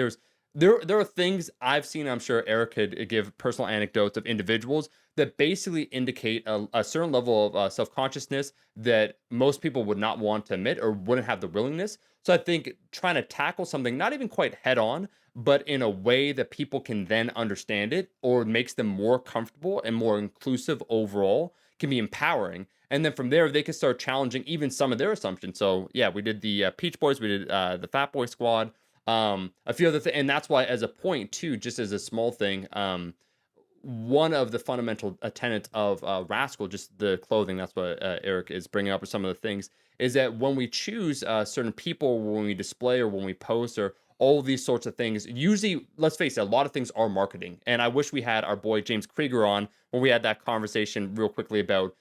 Speaker 1: there are things I've seen. I'm sure Eric could give personal anecdotes of individuals that basically indicate a certain level of self-consciousness that most people would not want to admit or wouldn't have the willingness. So I think trying to tackle something not even quite head on, but in a way that people can then understand it or makes them more comfortable and more inclusive overall can be empowering. And then from there, they can start challenging even some of their assumptions. So yeah, we did the Peach Boys, we did the Fat Boy Squad, a few other things. And that's why, as a point too, just as a small thing, one of the fundamental tenets of Rascal, just the clothing, that's what Eric is bringing up, or some of the things, is that when we choose certain people, when we display or when we post or all of these sorts of things, usually, let's face it, a lot of things are marketing. And I wish we had our boy James Krieger on when we had that conversation real quickly about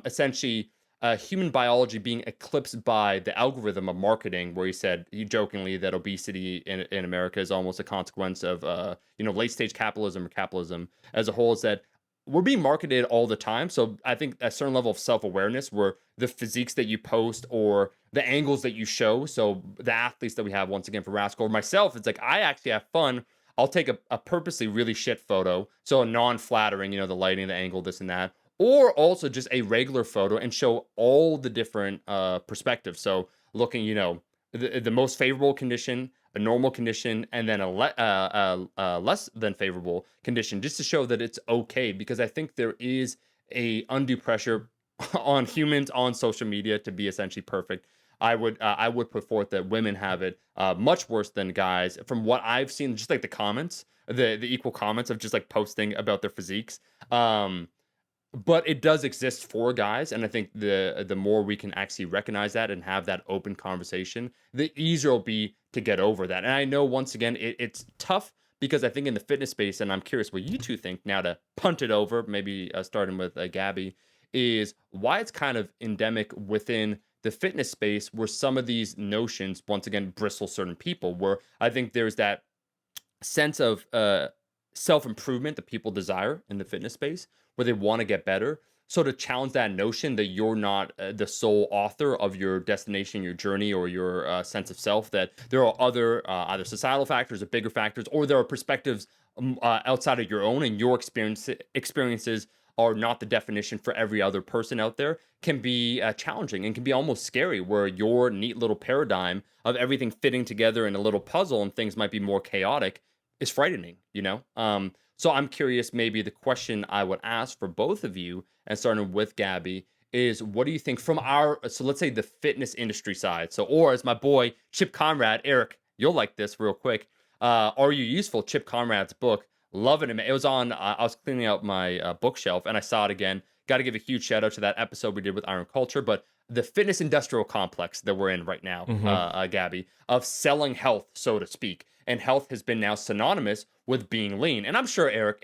Speaker 1: essentially human biology being eclipsed by the algorithm of marketing, where he jokingly that obesity in America is almost a consequence of late stage capitalism or capitalism as a whole. Is that we're being marketed all the time. So I think a certain level of self-awareness where the physiques that you post or the angles that you show. So the athletes that we have, once again, for Rascal or myself, it's like, I actually have fun. I'll take a purposely really shit photo. So a non-flattering, the lighting, the angle, this and that, or also just a regular photo and show all the different perspectives. So looking, the most favorable condition, a normal condition, and then a less than favorable condition, just to show that it's okay. Because I think there is a undue pressure on humans on social media to be essentially perfect. I would put forth that women have it much worse than guys. From what I've seen, just like the comments, the equal comments of just like posting about their physiques. But it does exist for guys, and I think the more we can actually recognize that and have that open conversation, the easier it'll be to get over that. And I know, once again, it's tough because I think in the fitness space, and I'm curious what you two think now to punt it over, maybe starting with Gabby, is why it's kind of endemic within the fitness space where some of these notions, once again, bristle certain people, where I think there's that sense of self-improvement that people desire in the fitness space, where they want to get better. So to challenge that notion that you're not the sole author of your destination, your journey, or your sense of self, that there are other either societal factors or bigger factors, or there are perspectives outside of your own, and your experiences are not the definition for every other person out there, can be challenging and can be almost scary, where your neat little paradigm of everything fitting together in a little puzzle and things might be more chaotic is frightening, So I'm curious, maybe the question I would ask for both of you, and starting with Gabby, is what do you think from so let's say the fitness industry side. So, or as my boy, Chip Conrad, Eric, you'll like this real quick. Are You Useful? Chip Conrad's book. Loving it. It was on, I was cleaning out my bookshelf and I saw it again. Got to give a huge shout out to that episode we did with Iron Culture, but the fitness industrial complex that we're in right now, Gabby, of selling health, so to speak. And health has been now synonymous with being lean. And I'm sure, Eric,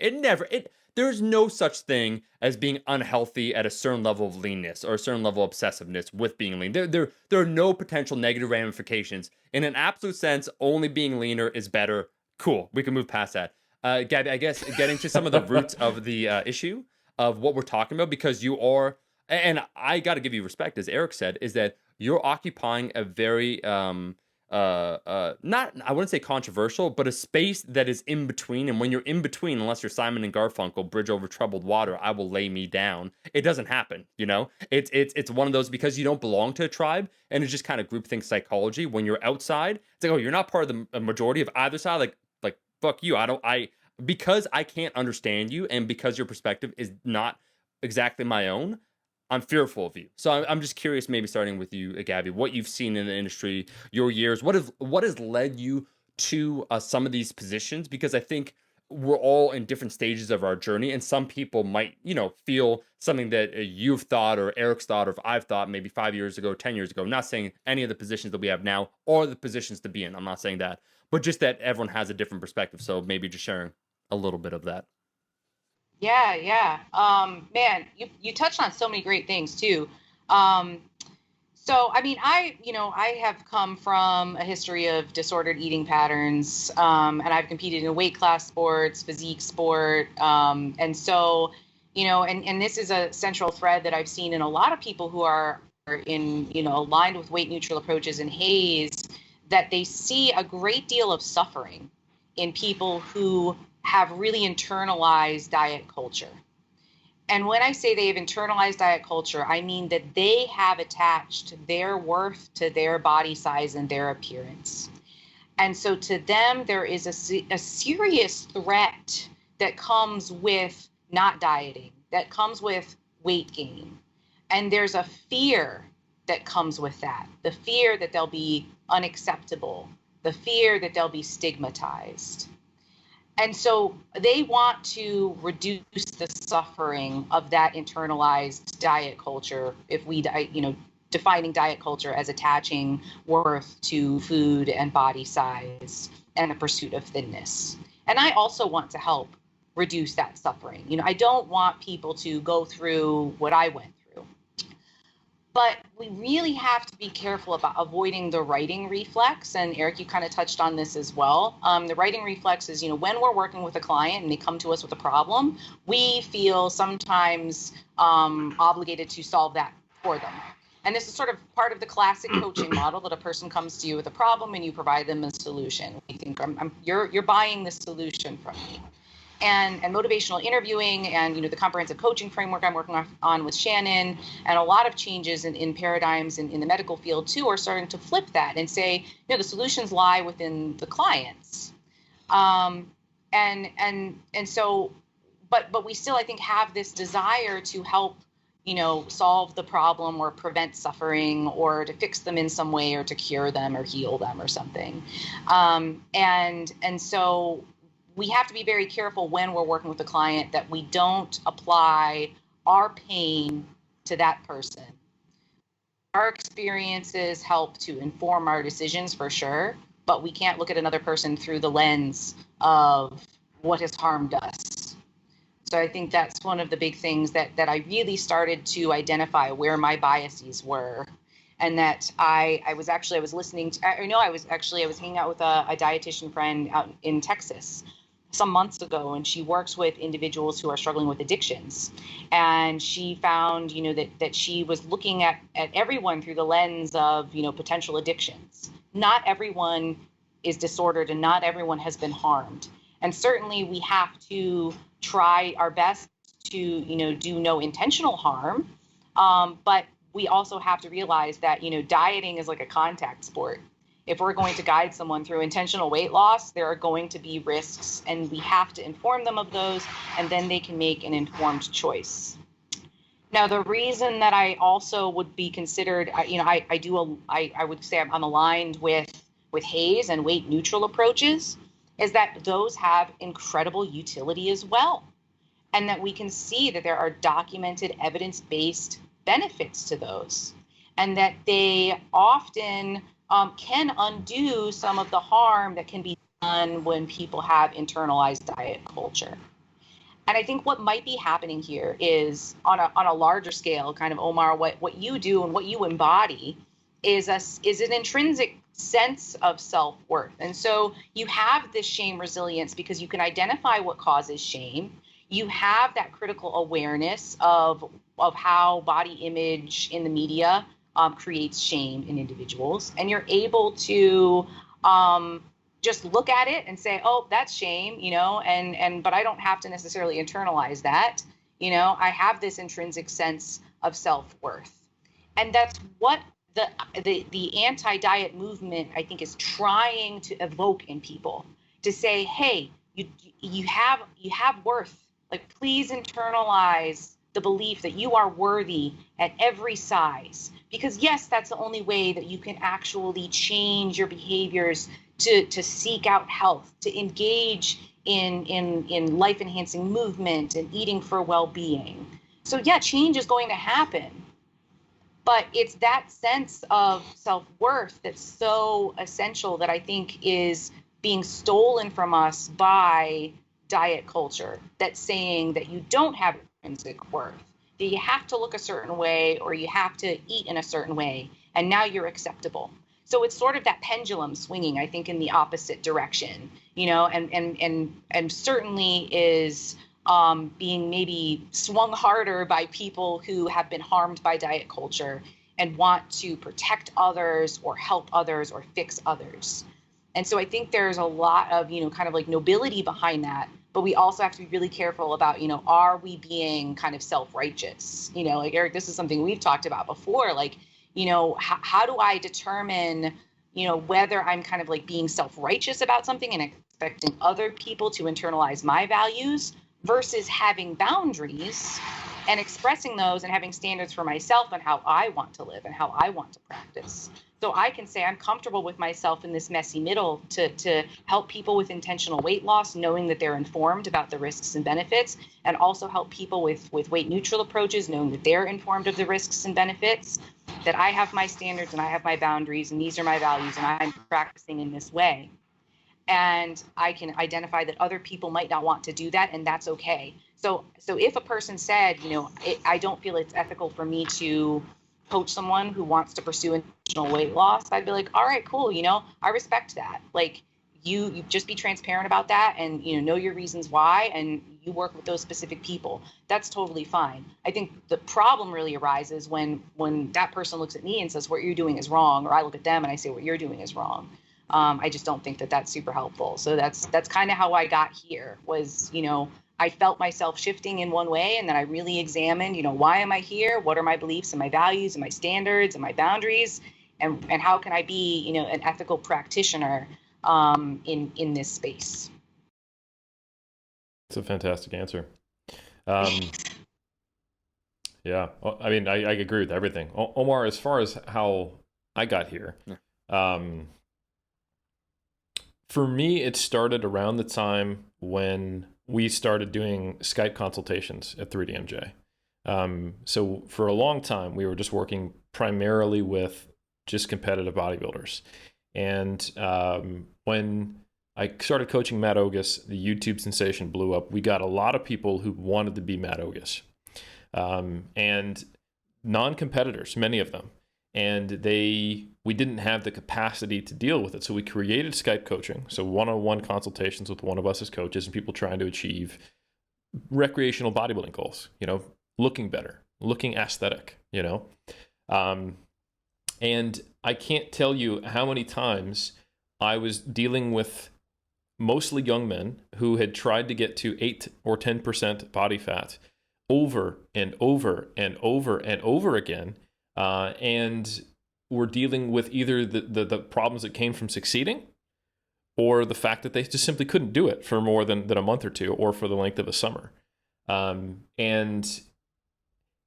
Speaker 1: there's no such thing as being unhealthy at a certain level of leanness or a certain level of obsessiveness with being lean. There are no potential negative ramifications. In an absolute sense, only being leaner is better. Cool. We can move past that. Gabby, I guess getting to some of the roots of the issue of what we're talking about, because you are, and I got to give you respect, as Eric said, is that you're occupying a very, not, I wouldn't say controversial, but a space that is in between. And when you're in between, unless you're Simon and Garfunkel, Bridge Over Troubled Water, I will lay me down. It doesn't happen, It's one of those, because you don't belong to a tribe, and it's just kind of groupthink psychology. When you're outside, it's like, oh, you're not part of the majority of either side. Like fuck you. Because I can't understand you, and because your perspective is not exactly my own, I'm fearful of you. So I'm just curious, maybe starting with you, Gabby, what you've seen in the industry, your years, what has led you to some of these positions? Because I think we're all in different stages of our journey, and some people might, feel something that you've thought or Eric's thought or I've thought maybe 5 years ago, 10 years ago. I'm not saying any of the positions that we have now or the positions to be in. I'm not saying that, but just that everyone has a different perspective. So maybe just sharing a little bit of that.
Speaker 3: Yeah, yeah. Man, you touched on so many great things too. So, I mean, I have come from a history of disordered eating patterns, and I've competed in weight class sports, physique sport, and so, and this is a central thread that I've seen in a lot of people who are in, aligned with weight neutral approaches and Haze, that they see a great deal of suffering in people who have really internalized diet culture. And when I say they have internalized diet culture, I mean that they have attached their worth to their body size and their appearance. And so to them, there is a serious threat that comes with not dieting, that comes with weight gain. And there's a fear that comes with that, the fear that they'll be unacceptable, the fear that they'll be stigmatized. And so they want to reduce the suffering of that internalized diet culture, if we, defining diet culture as attaching worth to food and body size and the pursuit of thinness. And I also want to help reduce that suffering. I don't want people to go through what I went through. But we really have to be careful about avoiding the righting reflex. And Eric, you kind of touched on this as well. The righting reflex is, when we're working with a client and they come to us with a problem, we feel sometimes obligated to solve that for them. And this is sort of part of the classic coaching model, that a person comes to you with a problem and you provide them a solution. We think you're buying the solution from me. And motivational interviewing and, the comprehensive coaching framework I'm working on with Shannon, and a lot of changes in paradigms in the medical field too, are starting to flip that and say, the solutions lie within the clients. So, but we still, I think, have this desire to help, solve the problem or prevent suffering or to fix them in some way or to cure them or heal them or something. And so we have to be very careful when we're working with a client that we don't apply our pain to that person. Our experiences help to inform our decisions for sure, but we can't look at another person through the lens of what has harmed us. So I think that's one of the big things that I really started to identify where my biases were. And that I was hanging out with a dietitian friend out in Texas some months ago, and she works with individuals who are struggling with addictions. And she found, that she was looking at everyone through the lens of, potential addictions. Not everyone is disordered and not everyone has been harmed. And certainly we have to try our best to, do no intentional harm. But we also have to realize that, dieting is like a contact sport. If we're going to guide someone through intentional weight loss, there are going to be risks, and we have to inform them of those, and then they can make an informed choice. Now, the reason that I also would be considered, I would say I'm aligned with Haze and weight neutral approaches, is that those have incredible utility as well, and that we can see that there are documented evidence-based benefits to those, and that they often can undo some of the harm that can be done when people have internalized diet culture. And I think what might be happening here is on a larger scale, kind of, Omar, what you do and what you embody is an intrinsic sense of self-worth. And so you have this shame resilience because you can identify what causes shame. You have that critical awareness of how body image in the media creates shame in individuals, and you're able to just look at it and say, oh, that's shame, but I don't have to necessarily internalize that. I have this intrinsic sense of self-worth. And that's what the anti-diet movement, I think, is trying to evoke in people, to say, hey, you have worth. Like, please internalize the belief that you are worthy at every size. Because yes, that's the only way that you can actually change your behaviors to seek out health, to engage in life enhancing movement and eating for well-being. So yeah, change is going to happen. But it's that sense of self-worth that's so essential that I think is being stolen from us by diet culture, that's saying that you don't have intrinsic worth, that you have to look a certain way or you have to eat in a certain way, and now you're acceptable. So it's sort of that pendulum swinging, I think, in the opposite direction, and certainly is being maybe swung harder by people who have been harmed by diet culture and want to protect others or help others or fix others. And so I think there's a lot of, kind of like nobility behind that, but we also have to be really careful about, are we being kind of self-righteous? Like Eric, this is something we've talked about before, like, how do I determine, whether I'm kind of like being self-righteous about something and expecting other people to internalize my values versus having boundaries and expressing those and having standards for myself and how I want to live and how I want to practice. So I can say I'm comfortable with myself in this messy middle to help people with intentional weight loss, knowing that they're informed about the risks and benefits, and also help people with weight neutral approaches, knowing that they're informed of the risks and benefits, that I have my standards and I have my boundaries and these are my values and I'm practicing in this way. And I can identify that other people might not want to do that, and that's okay. So if a person said, I don't feel it's ethical for me to coach someone who wants to pursue intentional weight loss, I'd be like, all right, cool. I respect that. Like you just be transparent about that and, know your reasons why, and you work with those specific people. That's totally fine. I think the problem really arises when that person looks at me and says, what you're doing is wrong. Or I look at them and I say, what you're doing is wrong. I just don't think that that's super helpful. So that's kind of how I got here was, I felt myself shifting in one way, and then I really examined, why am I here? What are my beliefs and my values and my standards and my boundaries? And how can I be, an ethical practitioner in this space?
Speaker 2: It's a fantastic answer. Yeah, I mean, I agree with everything. Omar, as far as how I got here, for me, it started around the time when we started doing Skype consultations at 3DMJ. So for a long time, we were just working primarily with just competitive bodybuilders. And when I started coaching Matt Ogus, the YouTube sensation blew up. We got a lot of people who wanted to be Matt Ogus, and non-competitors, many of them. And we didn't have the capacity to deal with it. So we created Skype coaching. So one-on-one consultations with one of us as coaches and people trying to achieve recreational bodybuilding goals, looking better, looking aesthetic, and I can't tell you how many times I was dealing with mostly young men who had tried to get to 8 or 10% body fat over and over and over and over again. And we're dealing with either the problems that came from succeeding or the fact that they just simply couldn't do it for more than a month or two or for the length of a summer. And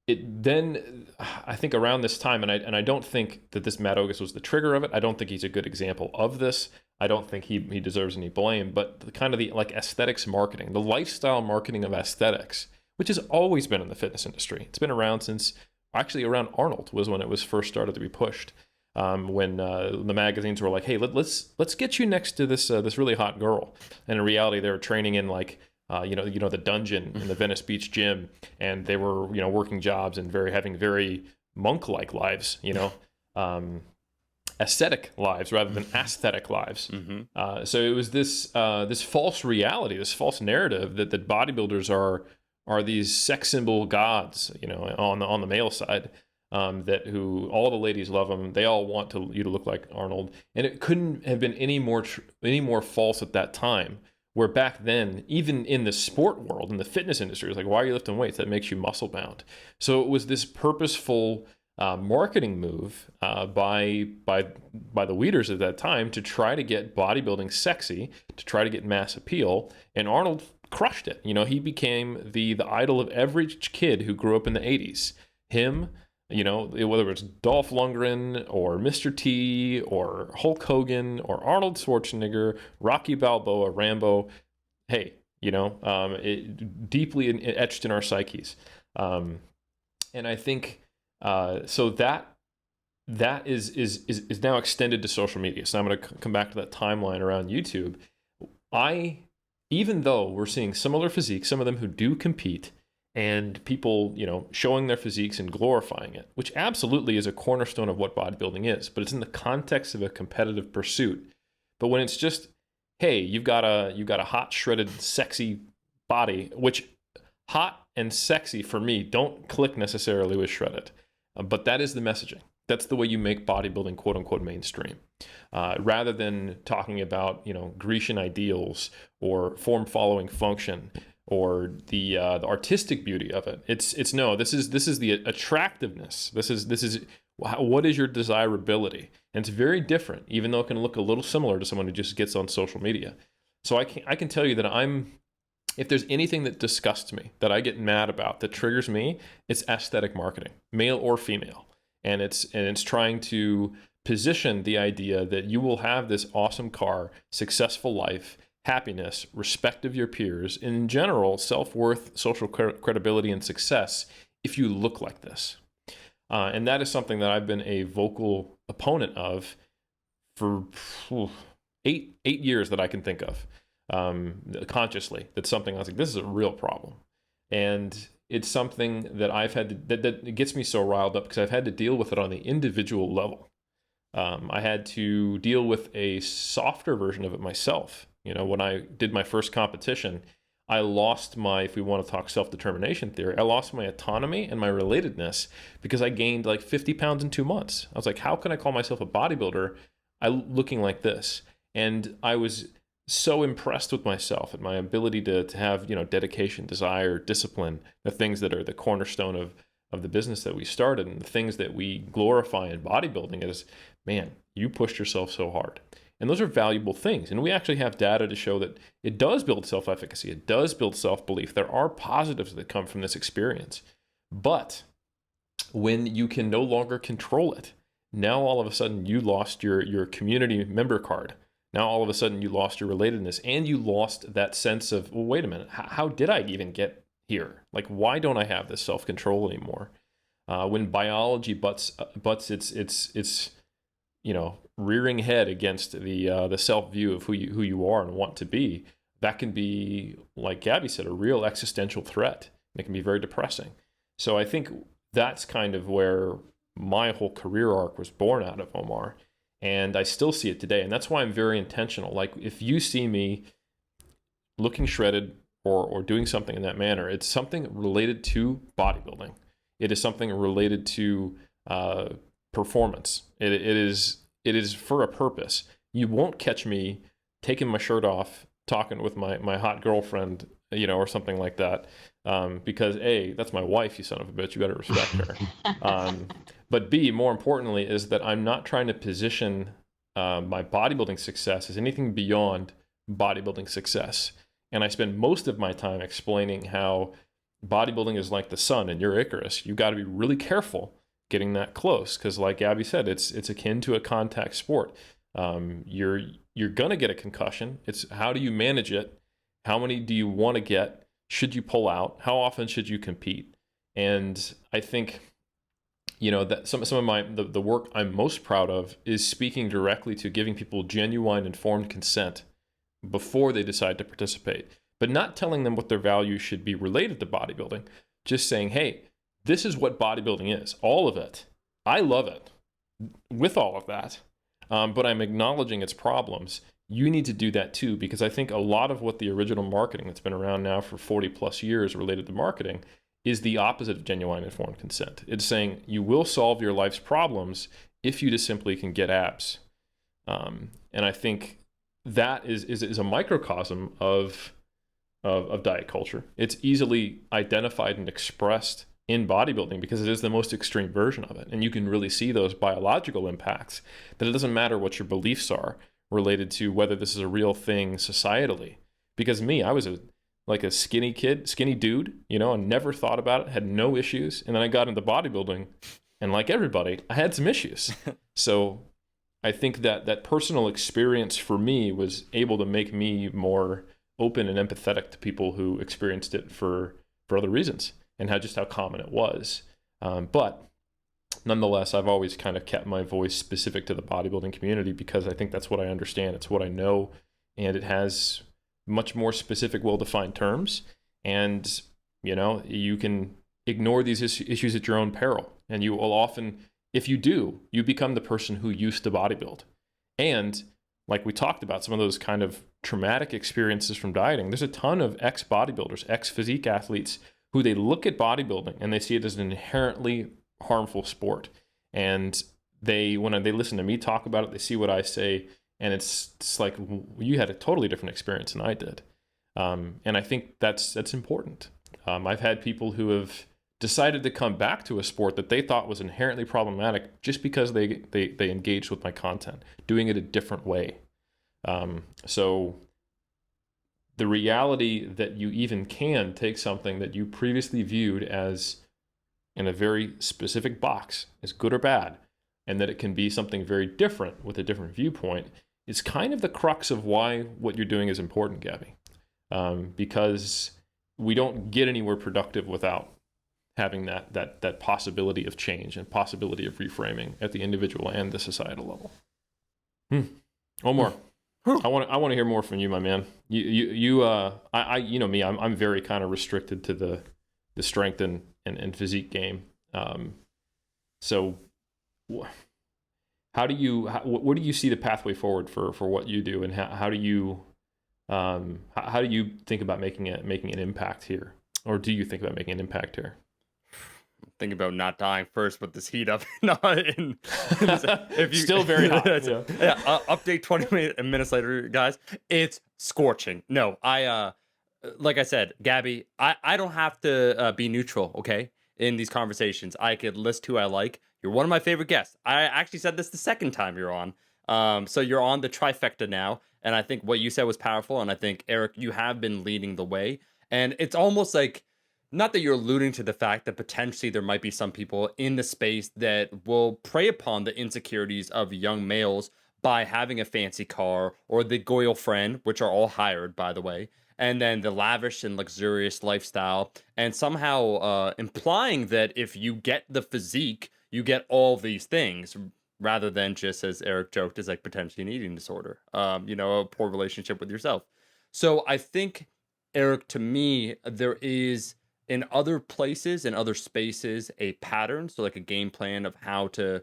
Speaker 2: it then, I think around this time, and I don't think that this Matt Ogus was the trigger of it. I don't think he's a good example of this. I don't think he deserves any blame, but the like aesthetics marketing, the lifestyle marketing of aesthetics, which has always been in the fitness industry. It's been around since, actually around Arnold was when it was first started to be pushed. When the magazines were like, hey, let's get you next to this really hot girl. And in reality, they were training in like, the dungeon in the Venice Beach gym, and they were, working jobs and having very monk-like lives, aesthetic lives rather than aesthetic lives. Mm-hmm. So it was this false reality, this false narrative that bodybuilders are these sex symbol gods, on the male side, who all the ladies love them. They all want you to look like Arnold, and it couldn't have been any more false at that time. Where back then, even in the sport world, in the fitness industry, it was like, why are you lifting weights? That makes you muscle bound. So it was this purposeful marketing move by the leaders at that time to try to get bodybuilding sexy, to try to get mass appeal. And Arnold crushed it. He became the idol of every kid who grew up in the 80s. Him, whether it's Dolph Lundgren or Mr. T or Hulk Hogan or Arnold Schwarzenegger, Rocky Balboa, Rambo. Hey, deeply etched in our psyches. And I think so that is now extended to social media. So I'm going to come back to that timeline around YouTube. Even though we're seeing similar physiques, some of them who do compete, and people, showing their physiques and glorifying it, which absolutely is a cornerstone of what bodybuilding is, but it's in the context of a competitive pursuit. But when it's just, hey, you've got a hot, shredded, sexy body, which hot and sexy for me don't click necessarily with shredded, but that is the messaging. That's the way you make bodybuilding quote unquote mainstream. Rather than talking about Grecian ideals or form following function or the artistic beauty of it. It's no. This is the attractiveness. This is what is your desirability, and it's very different, even though it can look a little similar to someone who just gets on social media. So I can tell you that if there's anything that disgusts me, that I get mad about, that triggers me, it's aesthetic marketing, male or female, and it's trying to position the idea that you will have this awesome car, successful life, happiness, respect of your peers, in general, self-worth, social credibility, and success if you look like this. And that is something that I've been a vocal opponent of for 8 years that I can think of, consciously. That's something I was like, this is a real problem. And it's something that I've had to, that gets me so riled up because I've had to deal with it on the individual level. I had to deal with a softer version of it myself. When I did my first competition, I lost if we want to talk self-determination theory, I lost my autonomy and my relatedness because I gained like 50 pounds in 2 months. I was like, how can I call myself a bodybuilder looking like this? And I was so impressed with myself and my ability to have, dedication, desire, discipline, the things that are the cornerstone of the business that we started, and the things that we glorify in bodybuilding is, man, you pushed yourself so hard. And those are valuable things. And we actually have data to show that it does build self-efficacy. It does build self-belief. There are positives that come from this experience. But when you can no longer control it, now all of a sudden you lost your community member card. Now all of a sudden you lost your relatedness, and you lost that sense of, well, wait a minute, how did I even get here? Like, why don't I have this self-control anymore? When biology butts its rearing head against the self view of who you are and want to be, that can be, like Gabby said, a real existential threat. And it can be very depressing. So I think that's kind of where my whole career arc was born out of, Omar. And I still see it today. And that's why I'm very intentional. Like, if you see me looking shredded or doing something in that manner, it's something related to bodybuilding. It is something related to performance. It is for a purpose. You won't catch me taking my shirt off, talking with my hot girlfriend, or something like that. Because A, that's my wife, you son of a bitch. You better respect her. But B, more importantly, is that I'm not trying to position my bodybuilding success as anything beyond bodybuilding success. And I spend most of my time explaining how bodybuilding is like the sun and you're Icarus. You got to be really careful getting that close, because like Abby said, it's akin to a contact sport. You're gonna get a concussion. It's how do you manage it? How many do you want to get? Should you pull out? How often should you compete? And I think that some of the work I'm most proud of is speaking directly to giving people genuine informed consent before they decide to participate, but not telling them what their values should be related to bodybuilding. Just saying, hey, this is what bodybuilding is, all of it. I love it with all of that, but I'm acknowledging its problems. You need to do that too, because I think a lot of what the original marketing that's been around now for 40 plus years related to marketing is the opposite of genuine informed consent. It's saying you will solve your life's problems if you just simply can get abs. And I think that is a microcosm of diet culture. It's easily identified and expressed in bodybuilding because it is the most extreme version of it. And you can really see those biological impacts, that it doesn't matter what your beliefs are related to whether this is a real thing societally. Because I was a skinny dude, and never thought about it, had no issues. And then I got into bodybuilding And like everybody, I had some issues. So I think that personal experience for me was able to make me more open and empathetic to people who experienced it for other reasons, and how common it was. But nonetheless, I've always kind of kept my voice specific to the bodybuilding community because I think that's what I understand. It's what I know, and it has much more specific, well-defined terms. And, you can ignore these issues at your own peril. And you will often, if you do, you become the person who used to bodybuild. And like we talked about, some of those kind of traumatic experiences from dieting, there's a ton of ex-bodybuilders, ex-physique athletes who they look at bodybuilding and they see it as an inherently harmful sport. And when they listen to me talk about it, they see what I say, and it's like, you had a totally different experience than I did. And I think that's important. I've had people who have decided to come back to a sport that they thought was inherently problematic just because they engaged with my content, doing it a different way. So the reality that you even can take something that you previously viewed as in a very specific box as good or bad, and that it can be something very different with a different viewpoint, is kind of the crux of why what you're doing is important, Gabby. Because we don't get anywhere productive without having that possibility of change and possibility of reframing at the individual and the societal level. Omar, I want to hear more from you, my man. You know me, I'm very kind of restricted to the strength and physique game. So what do you see the pathway forward for what you do, and how do you think about making an impact here, or do you think about making an impact here?
Speaker 1: Think about not dying first with this heat up.
Speaker 2: Still very hot.
Speaker 1: Update 20 minutes later, guys. It's scorching. No, like I said, Gabby, I don't have to be neutral, okay? In these conversations, I could list who I like. You're one of my favorite guests. I actually said this the second time you're on. So you're on the trifecta now, and I think what you said was powerful, and I think, Eric, you have been leading the way. And it's almost like, not that you're alluding to the fact that potentially there might be some people in the space that will prey upon the insecurities of young males by having a fancy car or the Goyle friend, which are all hired, by the way, and then the lavish and luxurious lifestyle, and somehow implying that if you get the physique, you get all these things, rather than just, as Eric joked, is like potentially an eating disorder, a poor relationship with yourself. So I think, Eric, to me, there is, in other places, in other spaces, a pattern, so like a game plan of how to,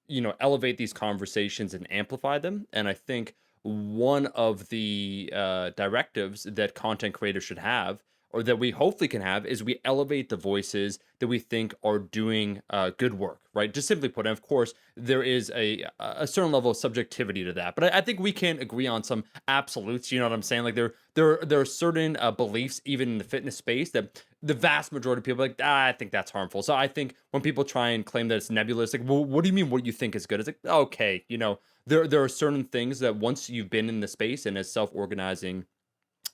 Speaker 1: elevate these conversations and amplify them. And I think one of the directives that content creators should have, or that we hopefully can have, is we elevate the voices that we think are doing good work, right? Just simply put, and of course, there is a certain level of subjectivity to that. But I think we can agree on some absolutes, you know what I'm saying? Like there are certain beliefs, even in the fitness space, that the vast majority of people are like, I think that's harmful. So I think when people try and claim that it's nebulous, like, well, what do you mean what you think is good? It's like, okay, there are certain things that once you've been in the space and as self-organizing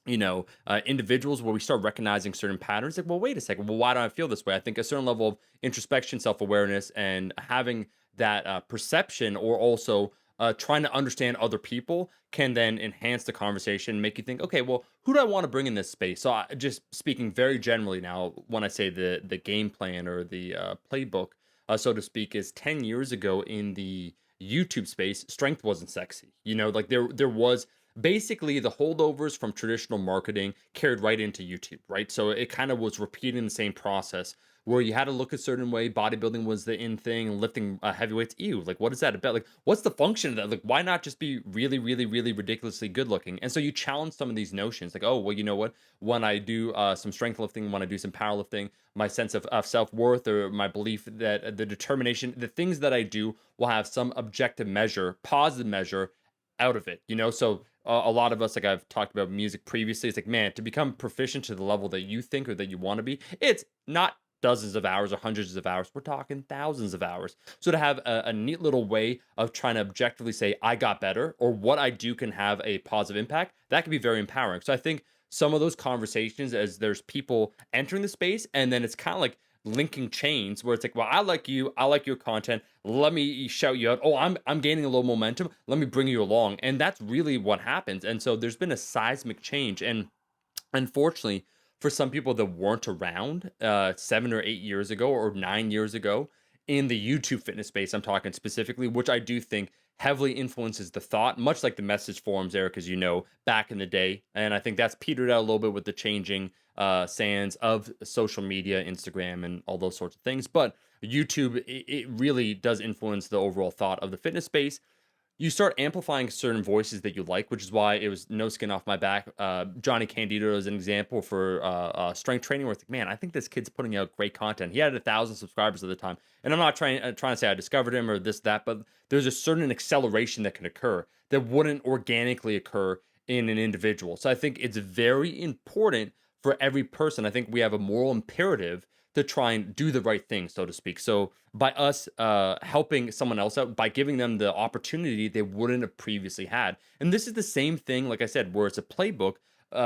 Speaker 1: individuals, where we start recognizing certain patterns, like, well, wait a second, well, why do I feel this way? I think a certain level of introspection, self-awareness, and having that perception, or also trying to understand other people, can then enhance the conversation, make you think, okay, well, who do I want to bring in this space? So just speaking very generally now, when I say the game plan or the playbook, so to speak, is 10 years ago in the YouTube space, strength wasn't sexy. Like there was basically the holdovers from traditional marketing carried right into YouTube, right? So it kind of was repeating the same process, where you had to look a certain way. Bodybuilding was the in thing, and lifting heavyweights. Ew, like, what is that about? Like, what's the function of that? Like, why not just be really, really, really ridiculously good looking? And so you challenge some of these notions, like, oh, well, you know what? When I do some strength lifting, when I do some powerlifting, my sense of self-worth, or my belief that the determination, the things that I do will have some objective measure, positive measure out of it, So a lot of us, like I've talked about music previously, it's like, man, to become proficient to the level that you think or that you want to be, it's not dozens of hours or hundreds of hours. We're talking thousands of hours. So to have a neat little way of trying to objectively say, I got better, or what I do can have a positive impact, that can be very empowering. So I think some of those conversations, as there's people entering the space, and then it's kind of like linking chains where it's like, well, I like you, I like your content, let me shout you out. Oh, I'm gaining a little momentum, let me bring you along. And that's really what happens. And so there's been a seismic change. And unfortunately, for some people that weren't around 7 or 8 years ago or 9 years ago in the YouTube fitness space, I'm talking specifically, which I do think heavily influences the thought, much like the message forums, Eric, as you know, back in the day. And I think that's petered out a little bit with the changing sands of social media, Instagram, and all those sorts of things. But YouTube, it really does influence the overall thought of the fitness space. You start amplifying certain voices that you like, which is why it was no skin off my back. Johnny Candido is an example for strength training, where it's like, man, I think this kid's putting out great content. He had 1,000 subscribers at the time, and I'm not trying to say I discovered him or this that, but there's a certain acceleration that can occur that wouldn't organically occur in an individual. So I think it's very important for every person. I think we have a moral imperative to try and do the right thing, so to speak. So by us helping someone else out, by giving them the opportunity they wouldn't have previously had. And this is the same thing, like I said, where it's a playbook.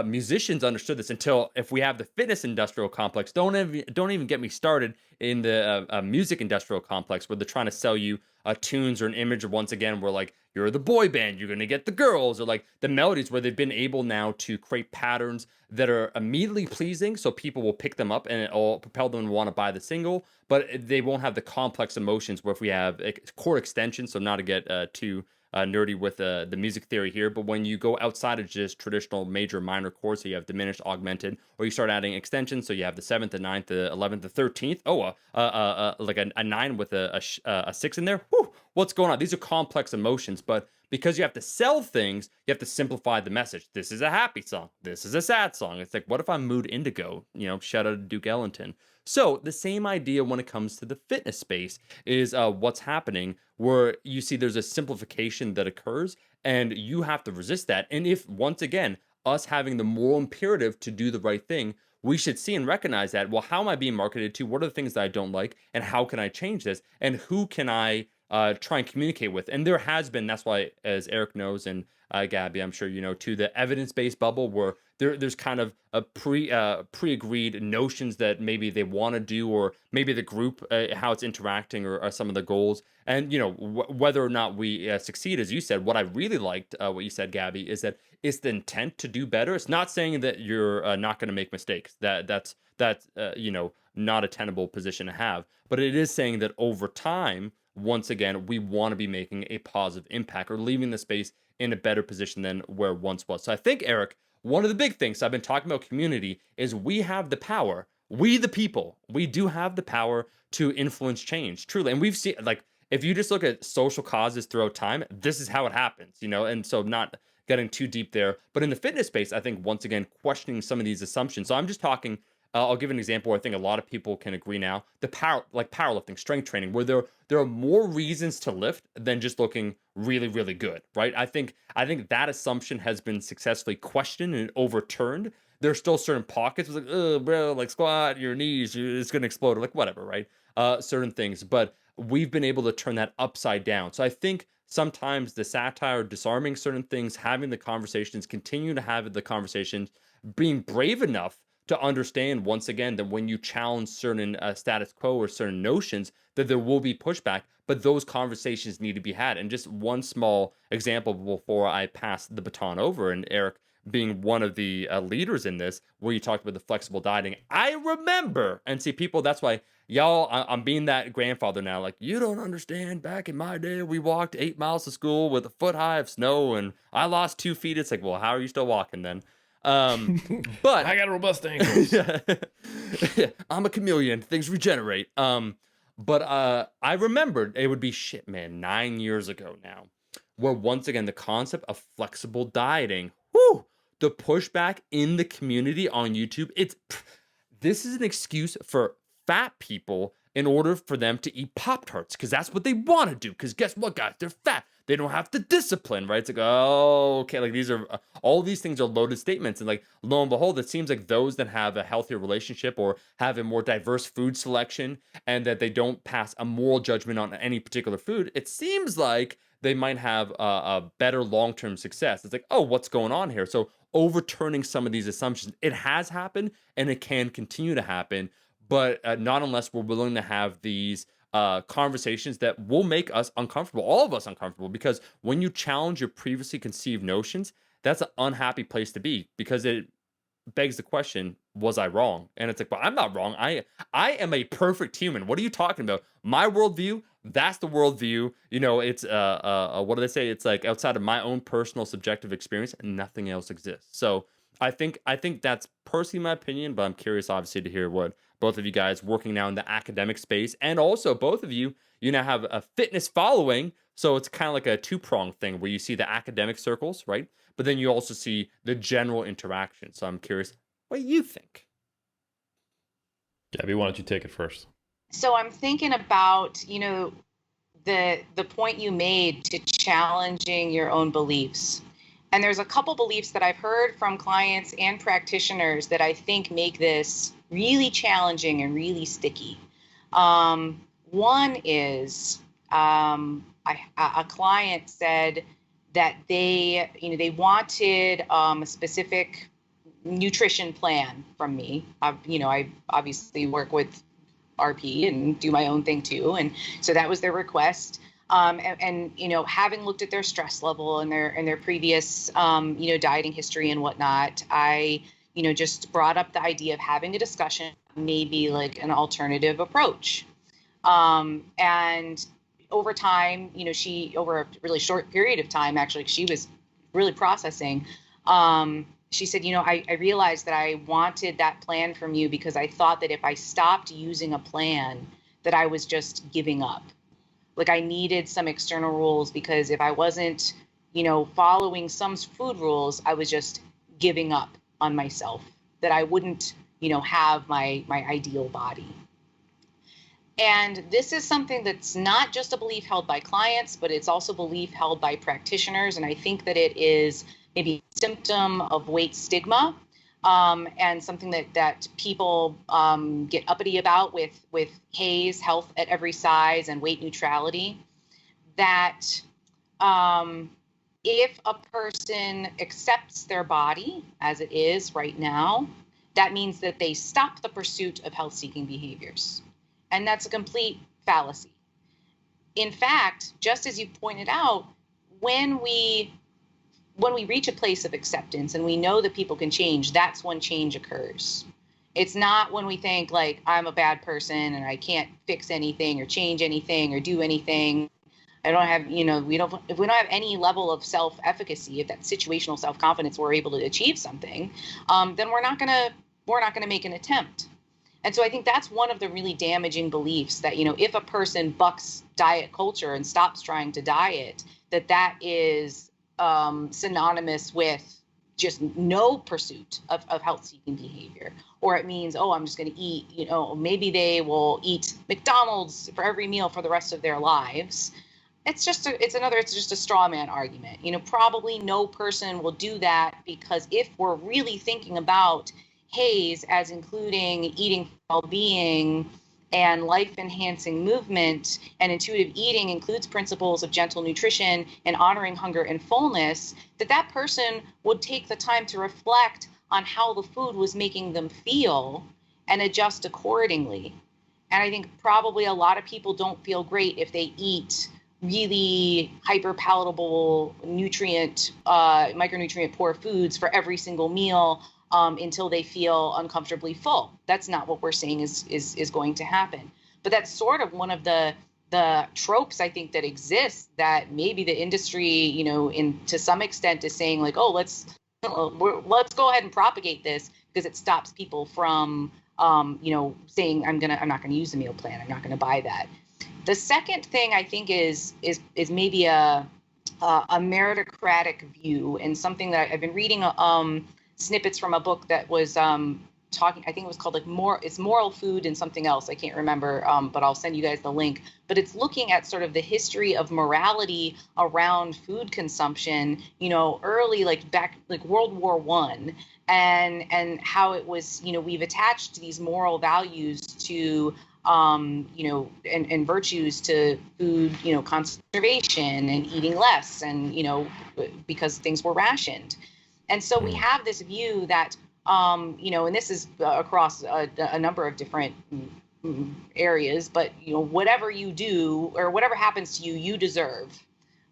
Speaker 1: Musicians understood this until, if we have the fitness industrial complex, don't even get me started in the music industrial complex, where they're trying to sell you tunes or an image. Or once again, where like, you're the boy band, you're gonna get the girls, or like the melodies, where they've been able now to create patterns that are immediately pleasing, so people will pick them up and it'll propel them to want to buy the single, but they won't have the complex emotions. Where if we have a chord extension, so not to get too nerdy with the music theory here, but when you go outside of just traditional major minor chords, so you have diminished, augmented, or you start adding extensions, so you have the 7th, the 9th, the 11th, the 13th, like a 9 with a 6 in there. Whew, what's going on? These are complex emotions, but because you have to sell things, you have to simplify the message. This is a happy song, this is a sad song. It's like, what if I'm mood indigo? Shout out to Duke Ellington. So the same idea when it comes to the fitness space is what's happening, where you see there's a simplification that occurs, and you have to resist that. And if, once again, us having the moral imperative to do the right thing, we should see and recognize that, well, how am I being marketed to? What are the things that I don't like? And how can I change this? And who can I try and communicate with? And there has been, that's why, as Eric knows, and Gabby, I'm sure you know too, the evidence-based bubble, where there's kind of a pre-agreed notions that maybe they want to do, or maybe the group, how it's interacting, or some of the goals. And whether or not we succeed, as you said, what I really liked, what you said, Gabby, is that it's the intent to do better. It's not saying that you're not going to make mistakes. That's not a tenable position to have. But it is saying that over time, once again, we want to be making a positive impact, or leaving the space in a better position than where it once was. So I think, Eric, one of the big things I've been talking about community is we have the power. We, the people, we do have the power to influence change, truly. And we've seen, like, if you just look at social causes throughout time, this is how it happens, and so not getting too deep there. But in the fitness space, I think, once again, questioning some of these assumptions. So I'm just talking, I'll give an example where I think a lot of people can agree now. The powerlifting, strength training, where there are more reasons to lift than just looking really, really good, right? I think that assumption has been successfully questioned and overturned. There's still certain pockets, like, oh, bro, like squat, your knees, it's gonna explode, or like whatever, right? Certain things, but we've been able to turn that upside down. So I think sometimes the satire, disarming certain things, having the conversations, continue to have the conversations, being brave enough to understand, once again, that when you challenge certain status quo or certain notions, that there will be pushback, but those conversations need to be had. And just one small example before I pass the baton over, and Eric being one of the leaders in this, where you talked about the flexible dieting. I remember, and see, people, that's why, y'all, I'm being that grandfather now. Like, you don't understand. Back in my day, we walked 8 miles to school with a foot high of snow, and I lost 2 feet. It's like, well, how are you still walking then? But
Speaker 2: I got robust ankles.
Speaker 1: I'm a chameleon. Things regenerate. But I remembered, it would be 9 years ago now, where once again the concept of flexible dieting, the pushback in the community on YouTube, this is an excuse for fat people in order for them to eat Pop-Tarts, because that's what they want to do. Because guess what, guys? They're fat. They don't have the discipline, right? It's like, oh, okay, like these are, all these things are loaded statements. And like, lo and behold, it seems like those that have a healthier relationship, or have a more diverse food selection, and that they don't pass a moral judgment on any particular food, it seems like they might have a better long-term success. It's like, oh, what's going on here? So overturning some of these assumptions, it has happened, and it can continue to happen. but not unless we're willing to have these conversations that will make us uncomfortable, all of us uncomfortable, because when you challenge your previously conceived notions, that's an unhappy place to be, because it begs the question, was I wrong? And it's like, well, I'm not wrong. I am a perfect human. What are you talking about? My worldview, that's the worldview. You know, it's what do they say? It's like outside of my own personal subjective experience, and nothing else exists. So I think that's personally my opinion, but I'm curious obviously to hear what both of you guys working now in the academic space, and also both of you now have a fitness following. So it's kind of like a two-pronged thing where you see the academic circles, right? But then you also see the general interaction. So I'm curious what you think.
Speaker 2: Gabby, why don't you take it first?
Speaker 3: So I'm thinking about, the point you made to challenging your own beliefs. And there's a couple beliefs that I've heard from clients and practitioners that I think make this really challenging and really sticky. One is a client said that they wanted a specific nutrition plan from me. I obviously work with RP and do my own thing too, and so that was their request. And having looked at their stress level and their previous dieting history and whatnot, I just brought up the idea of having a discussion, maybe like an alternative approach. And over time, she, over a really short period of time, actually, she was really processing. She said, I realized that I wanted that plan from you because I thought that if I stopped using a plan, that I was just giving up. Like I needed some external rules, because if I wasn't, following some food rules, I was just giving up on myself, that I wouldn't, have my ideal body. And this is something that's not just a belief held by clients, but it's also a belief held by practitioners. And I think that it is maybe a symptom of weight stigma, and something that people get uppity about with HAZE, health at every size, and weight neutrality. That if a person accepts their body as it is right now, that means that they stop the pursuit of health-seeking behaviors. And that's a complete fallacy. In fact, just as you pointed out, when we reach a place of acceptance and we know that people can change, that's when change occurs. It's not when we think like I'm a bad person and I can't fix anything or change anything or do anything. I don't have, if we don't have any level of self-efficacy, if that situational self-confidence, we're able to achieve something, then we're not gonna make an attempt. And so I think that's one of the really damaging beliefs, that, if a person bucks diet culture and stops trying to diet, that is synonymous with just no pursuit of health-seeking behavior. Or it means, I'm just going to eat, maybe they will eat McDonald's for every meal for the rest of their lives. It's just a straw man argument. Probably no person will do that, because if we're really thinking about HAZE as including eating well-being and life-enhancing movement, and intuitive eating includes principles of gentle nutrition and honoring hunger and fullness, that person would take the time to reflect on how the food was making them feel and adjust accordingly. And I think probably a lot of people don't feel great if they eat really hyper-palatable, micronutrient poor foods for every single meal, until they feel uncomfortably full. That's not what we're saying is going to happen. But that's sort of one of the tropes, I think, that exists, that maybe the industry, to some extent is saying like, let's go ahead and propagate this, because it stops people from, saying I'm not gonna use the meal plan. I'm not gonna buy that. The second thing I think is maybe a meritocratic view, and something that I've been reading snippets from a book that was talking, I think it was called it's Moral Food and something else, I can't remember, but I'll send you guys the link. But it's looking at sort of the history of morality around food consumption, early, like back, like World War I, and how it was, we've attached these moral values to and virtues to food, conservation and eating less, and, because things were rationed. And so we have this view that And this is across a number of different areas, but whatever you do or whatever happens to you, you deserve.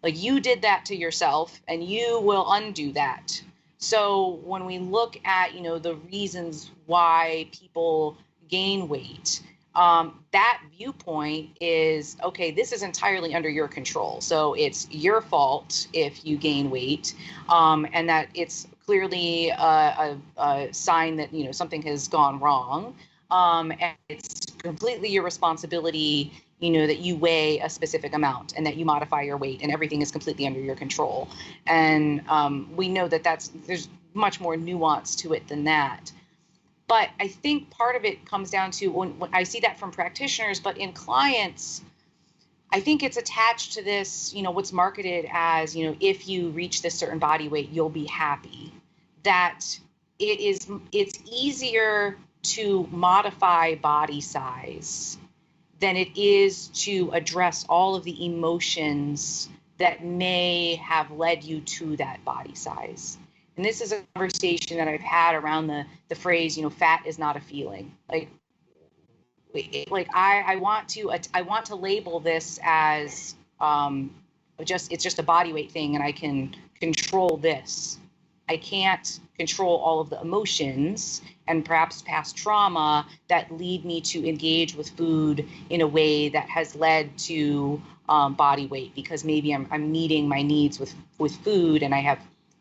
Speaker 3: Like, you did that to yourself and you will undo that. So when we look at, the reasons why people gain weight, that viewpoint is, okay, this is entirely under your control. So it's your fault if you gain weight, and that it's clearly a sign that, something has gone wrong. And it's completely your responsibility, that you weigh a specific amount and that you modify your weight, and everything is completely under your control. And we know that there's much more nuance to it than that. But I think part of it comes down to when I see that from practitioners, but in clients, I think it's attached to this, what's marketed as, if you reach this certain body weight, you'll be happy. That it's easier to modify body size than it is to address all of the emotions that may have led you to that body size. And this is a conversation that I've had around the phrase, fat is not a feeling. I want to label this as it's just a body weight thing, and I can control this. I can't control all of the emotions and perhaps past trauma that lead me to engage with food in a way that has led to body weight, because maybe I'm meeting my needs with food, and I have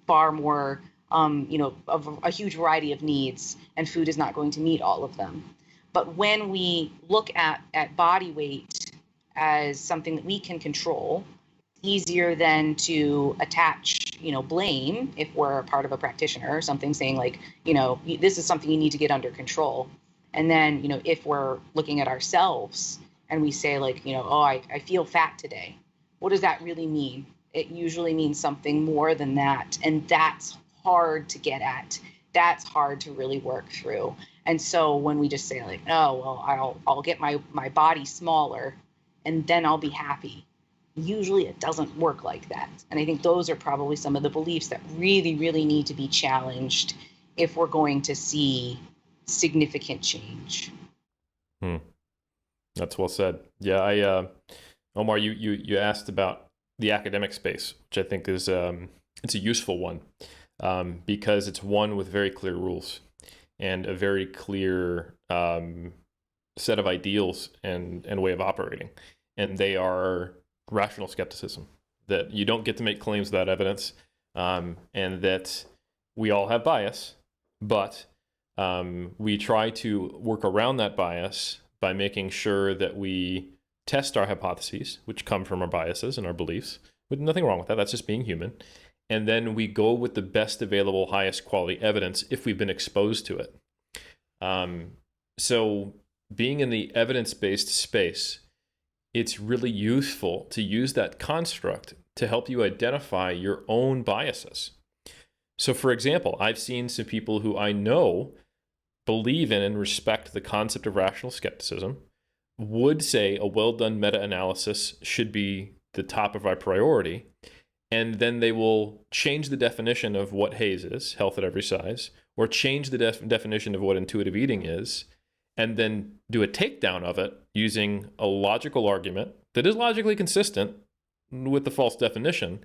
Speaker 3: far more, of a huge variety of needs, and food is not going to meet all of them. But when we look at body weight as something that we can control, easier than to attach, blame if we're a part of a practitioner or something, saying like, this is something you need to get under control. And then, if we're looking at ourselves and we say like, I feel fat today, what does that really mean? It usually means something more than that. And that's hard to get at. That's hard to really work through. And so when we just say like, oh, well, I'll get my body smaller and then I'll be happy. Usually it doesn't work like that. And I think those are probably some of the beliefs that really, really need to be challenged if we're going to see significant change.
Speaker 2: That's well said. Yeah, Omar, you asked about the academic space, which I think is it's a useful one, because it's one with very clear rules and a very clear set of ideals and way of operating. And they are rational skepticism, that you don't get to make claims without evidence, and that we all have bias, but we try to work around that bias by making sure that we test our hypotheses, which come from our biases and our beliefs. With nothing wrong with that. That's just being human. And then we go with the best available, highest quality evidence if we've been exposed to it. So being in the evidence-based space, it's really useful to use that construct to help you identify your own biases. So for example, I've seen some people who I know believe in and respect the concept of rational skepticism, would say a well-done meta-analysis should be the top of our priority, and then they will change the definition of what HAZE is, health at every size, or change the definition of what intuitive eating is, and then do a takedown of it using a logical argument that is logically consistent with the false definition,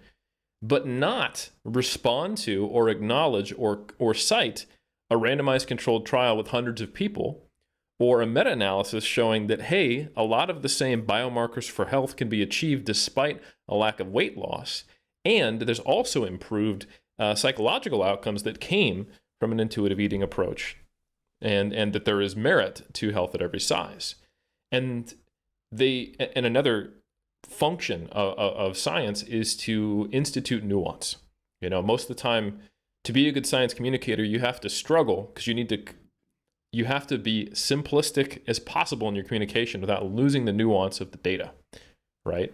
Speaker 2: but not respond to or acknowledge or cite a randomized controlled trial with hundreds of people, or a meta-analysis showing that, hey, a lot of the same biomarkers for health can be achieved despite a lack of weight loss, and there's also improved psychological outcomes that came from an intuitive eating approach, and that there is merit to health at every size. And another function of science is to institute nuance. Most of the time, to be a good science communicator, you have to struggle because you have to be simplistic as possible in your communication without losing the nuance of the data, right?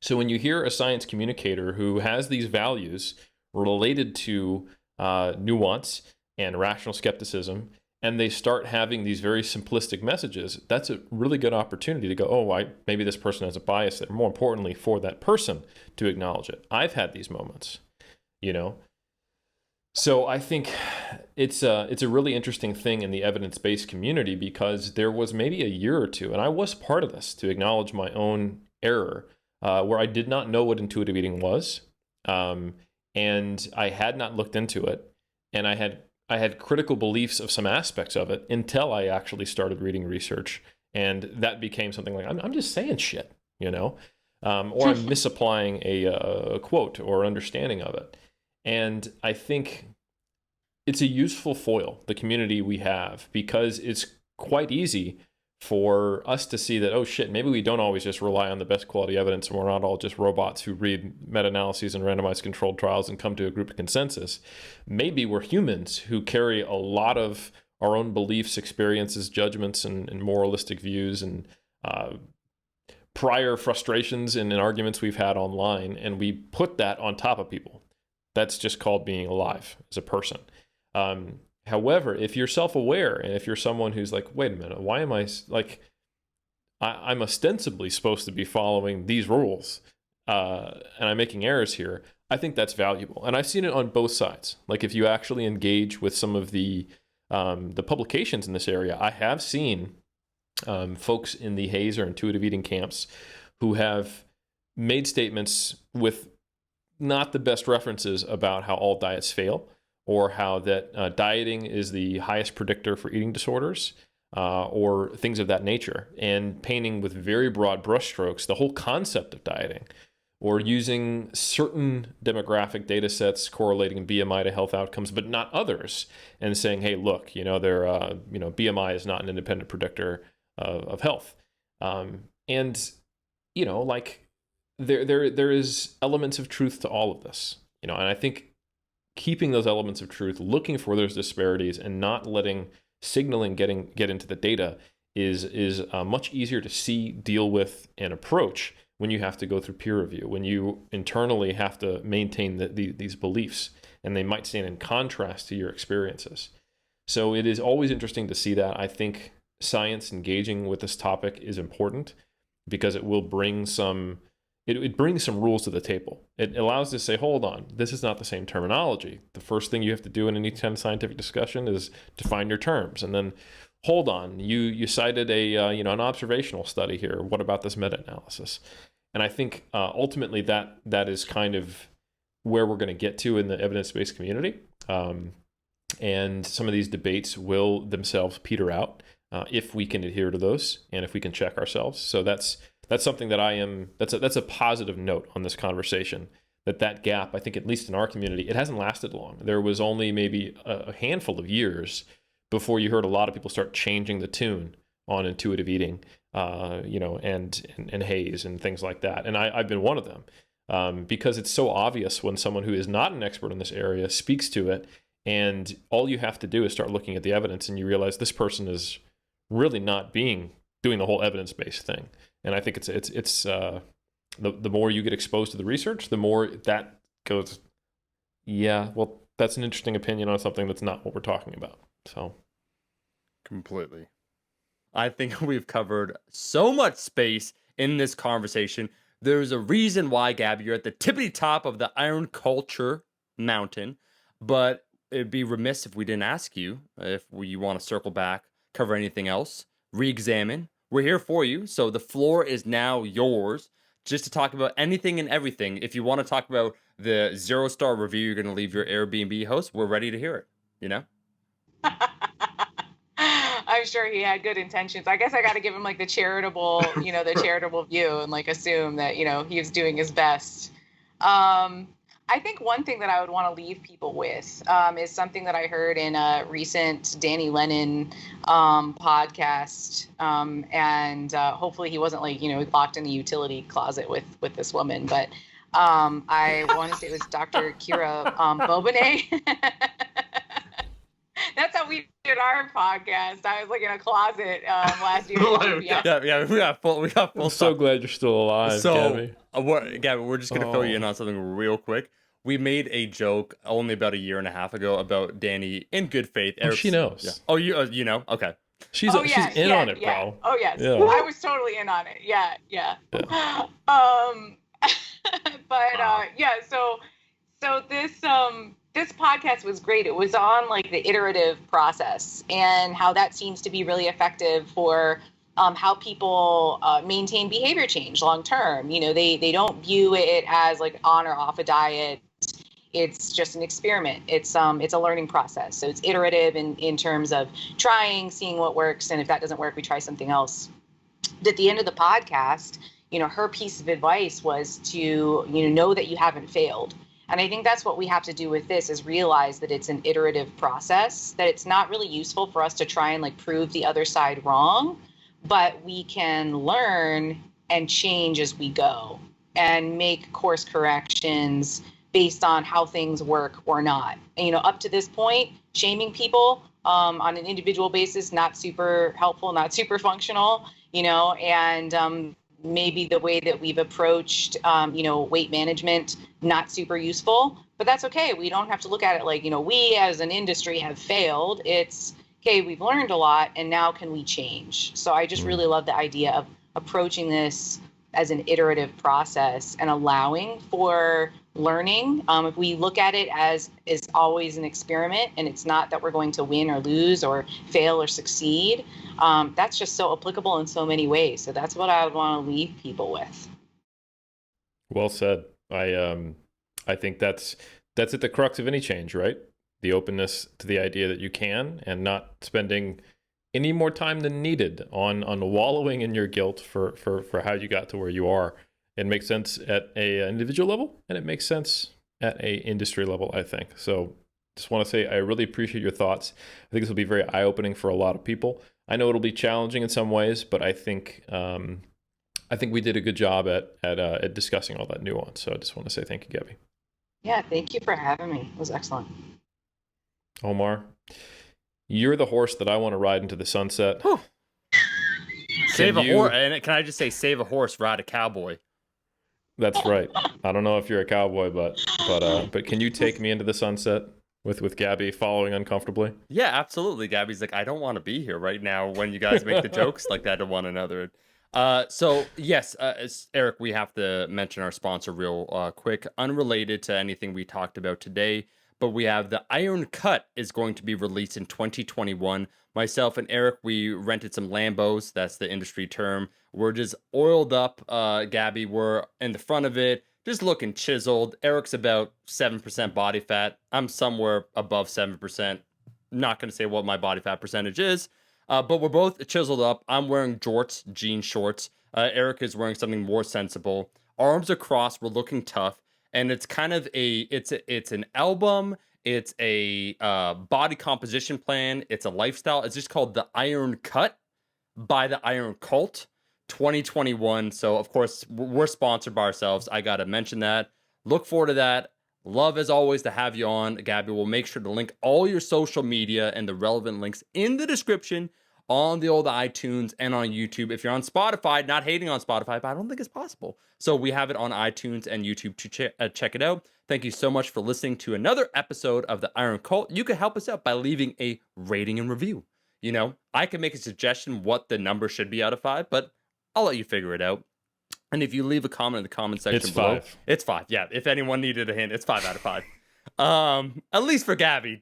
Speaker 2: So when you hear a science communicator who has these values related to nuance and rational skepticism, and they start having these very simplistic messages, that's a really good opportunity to go, maybe this person has a bias there. More importantly, for that person to acknowledge it. I've had these moments, So I think it's a really interesting thing in the evidence-based community, because there was maybe a year or two, and I was part of this, to acknowledge my own error, where I did not know what intuitive eating was, and I had not looked into it, and I had critical beliefs of some aspects of it until I actually started reading research, and that became something like, I'm just saying shit, or I'm misapplying a quote or understanding of it. And I think it's a useful foil, the community we have, because it's quite easy for us to see that, oh shit, maybe we don't always just rely on the best quality evidence, and we're not all just robots who read meta-analyses and randomized controlled trials and come to a group of consensus. Maybe we're humans who carry a lot of our own beliefs, experiences, judgments, and moralistic views, and prior frustrations in arguments we've had online, and we put that on top of people. That's just called being alive as a person. However, if you're self-aware, and if you're someone who's like, wait a minute, why am I like, I'm ostensibly supposed to be following these rules, and I'm making errors here, I think that's valuable. And I've seen it on both sides. Like, if you actually engage with some of the publications in this area, I have seen folks in the Haze or intuitive eating camps who have made statements with not the best references about how all diets fail, or how that dieting is the highest predictor for eating disorders, or things of that nature, and painting with very broad brushstrokes the whole concept of dieting, or using certain demographic data sets correlating BMI to health outcomes, but not others, and saying, hey, look, BMI is not an independent predictor of health. And there is elements of truth to all of this, and I think keeping those elements of truth, looking for those disparities, and not letting signaling get into the data is much easier to see, deal with, and approach when you have to go through peer review, when you internally have to maintain these beliefs, and they might stand in contrast to your experiences. So it is always interesting to see that. I think science engaging with this topic is important, because it will bring it brings some rules to the table. It allows us to say, hold on, this is not the same terminology. The first thing you have to do in any kind of scientific discussion is define your terms. And then, hold on, you cited an observational study here. What about this meta-analysis? And I think ultimately that is kind of where we're going to get to in the evidence-based community. And some of these debates will themselves peter out if we can adhere to those, and if we can check ourselves. So that's something that that's a positive note on this conversation, that gap, I think, at least in our community, it hasn't lasted long. There was only maybe a handful of years before you heard a lot of people start changing the tune on intuitive eating, and Haze and things like that. And I've been one of them, because it's so obvious when someone who is not an expert in this area speaks to it, and all you have to do is start looking at the evidence, and you realize this person is really not doing the whole evidence-based thing. And I think it's the more you get exposed to the research, the more that goes, yeah, well, that's an interesting opinion on something that's not what we're talking about. So
Speaker 1: completely. I think we've covered so much space in this conversation. There's a reason why, Gabby, you're at the tippity top of the iron culture mountain, but it'd be remiss if we didn't ask you if you want to circle back, cover anything else, re-examine. We're here for you, so the floor is now yours, just to talk about anything and everything. If you want to talk about the 0-star review you're going to leave your Airbnb host, we're ready to hear it,
Speaker 3: I'm sure he had good intentions. I guess I got to give him like the charitable view, and like assume that, he was doing his best. I think one thing that I would want to leave people with is something that I heard in a recent Danny Lennon podcast, and hopefully he wasn't locked in the utility closet with this woman, but I want to say it was Dr. Kira Bobine. That's how we did our podcast. I was in a closet last year.
Speaker 1: Yeah, we got full.
Speaker 2: I'm so glad you're still alive, Gabby.
Speaker 1: Gabby, we're just gonna fill you in on something real quick. We made a joke only about a year and a half ago about Danny, in good faith.
Speaker 2: She knows.
Speaker 1: Yeah. Oh, you know? Okay.
Speaker 2: She's in on it, bro.
Speaker 3: Oh, yes.
Speaker 2: Yeah.
Speaker 3: I was totally in on it. Yeah. But, so this, this podcast was great. It was on like the iterative process and how that seems to be really effective for how people maintain behavior change long term. You know, they don't view it as like on or off a diet. It's just an experiment. It's a learning process. So it's iterative in terms of trying, seeing what works, and if that doesn't work, we try something else. At the end of the podcast, you know, her piece of advice was to, you know that you haven't failed. And I think that's what we have to do with this, is realize that it's an iterative process, that it's not really useful for us to try and like prove the other side wrong, but we can learn and change as we go and make course corrections based on how things work or not. And, you know, up to this point, shaming people on an individual basis, not super helpful, not super functional, you know, and maybe the way that we've approached, you know, weight management, not super useful, but that's okay. We don't have to look at it like, you know, we as an industry have failed. It's, okay, we've learned a lot, and now can we change? So I just really love the idea of approaching this as an iterative process and allowing for learning. If we look at it as is always an experiment, and it's not that we're going to win or lose or fail or succeed, that's just so applicable in so many ways. So that's what I would want to leave people with.
Speaker 2: Well said. I think that's at the crux of any change, right? The openness to the idea that you can, and not spending any more time than needed on wallowing in your guilt for how you got to where you are. It makes sense at a individual level, and it makes sense at a industry level, I think. So just want to say I really appreciate your thoughts. I think this will be very eye-opening for a lot of people. I know it'll be challenging in some ways, but I think we did a good job at discussing all that nuance. So I just want to say thank you, Gabby.
Speaker 3: Yeah, thank you for having me. It was excellent.
Speaker 2: Omar, you're the horse that I want to ride into the sunset.
Speaker 1: Save a horse, and can I just say, save a horse, ride a cowboy.
Speaker 2: That's right. I don't know if you're a cowboy, but can you take me into the sunset with Gabby following uncomfortably?
Speaker 1: Yeah, absolutely. Gabby's like, I don't want to be here right now when you guys make the jokes like that to one another. So yes, Eric, we have to mention our sponsor real quick, unrelated to anything we talked about today. But we have the Iron Cut is going to be released in 2021. Myself and Eric, we rented some Lambos. That's the industry term. We're just oiled up. Gabby, we're in the front of it, just looking chiseled. Eric's about 7% body fat. I'm somewhere above 7%. Not going to say what my body fat percentage is, but we're both chiseled up. I'm wearing jorts, jean shorts. Eric is wearing something more sensible. Arms are crossed. We're looking tough. And it's kind of it's an album. It's a body composition plan. It's a lifestyle. It's just called The Iron Cut by the Iron Cult 2021. So, of course, we're sponsored by ourselves. I got to mention that. Look forward to that. Love, as always, to have you on, Gabby. We'll make sure to link all your social media and the relevant links in the description on the old iTunes and on YouTube. If you're on Spotify, not hating on Spotify, but I don't think it's possible. So we have it on iTunes and YouTube to check it out. Thank you so much for listening to another episode of The Iron Cult. You can help us out by leaving a rating and review. You know, I can make a suggestion what the number should be out of 5, but I'll let you figure it out. And if you leave a comment in the comment section below, it's 5. Yeah, if anyone needed a hint, it's 5 out of 5. At least for Gabby.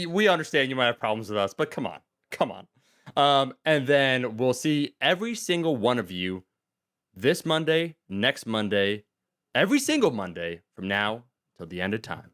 Speaker 1: We understand you might have problems with us, but come on. And then we'll see every single one of you this Monday, next Monday, every single Monday from now till the end of time.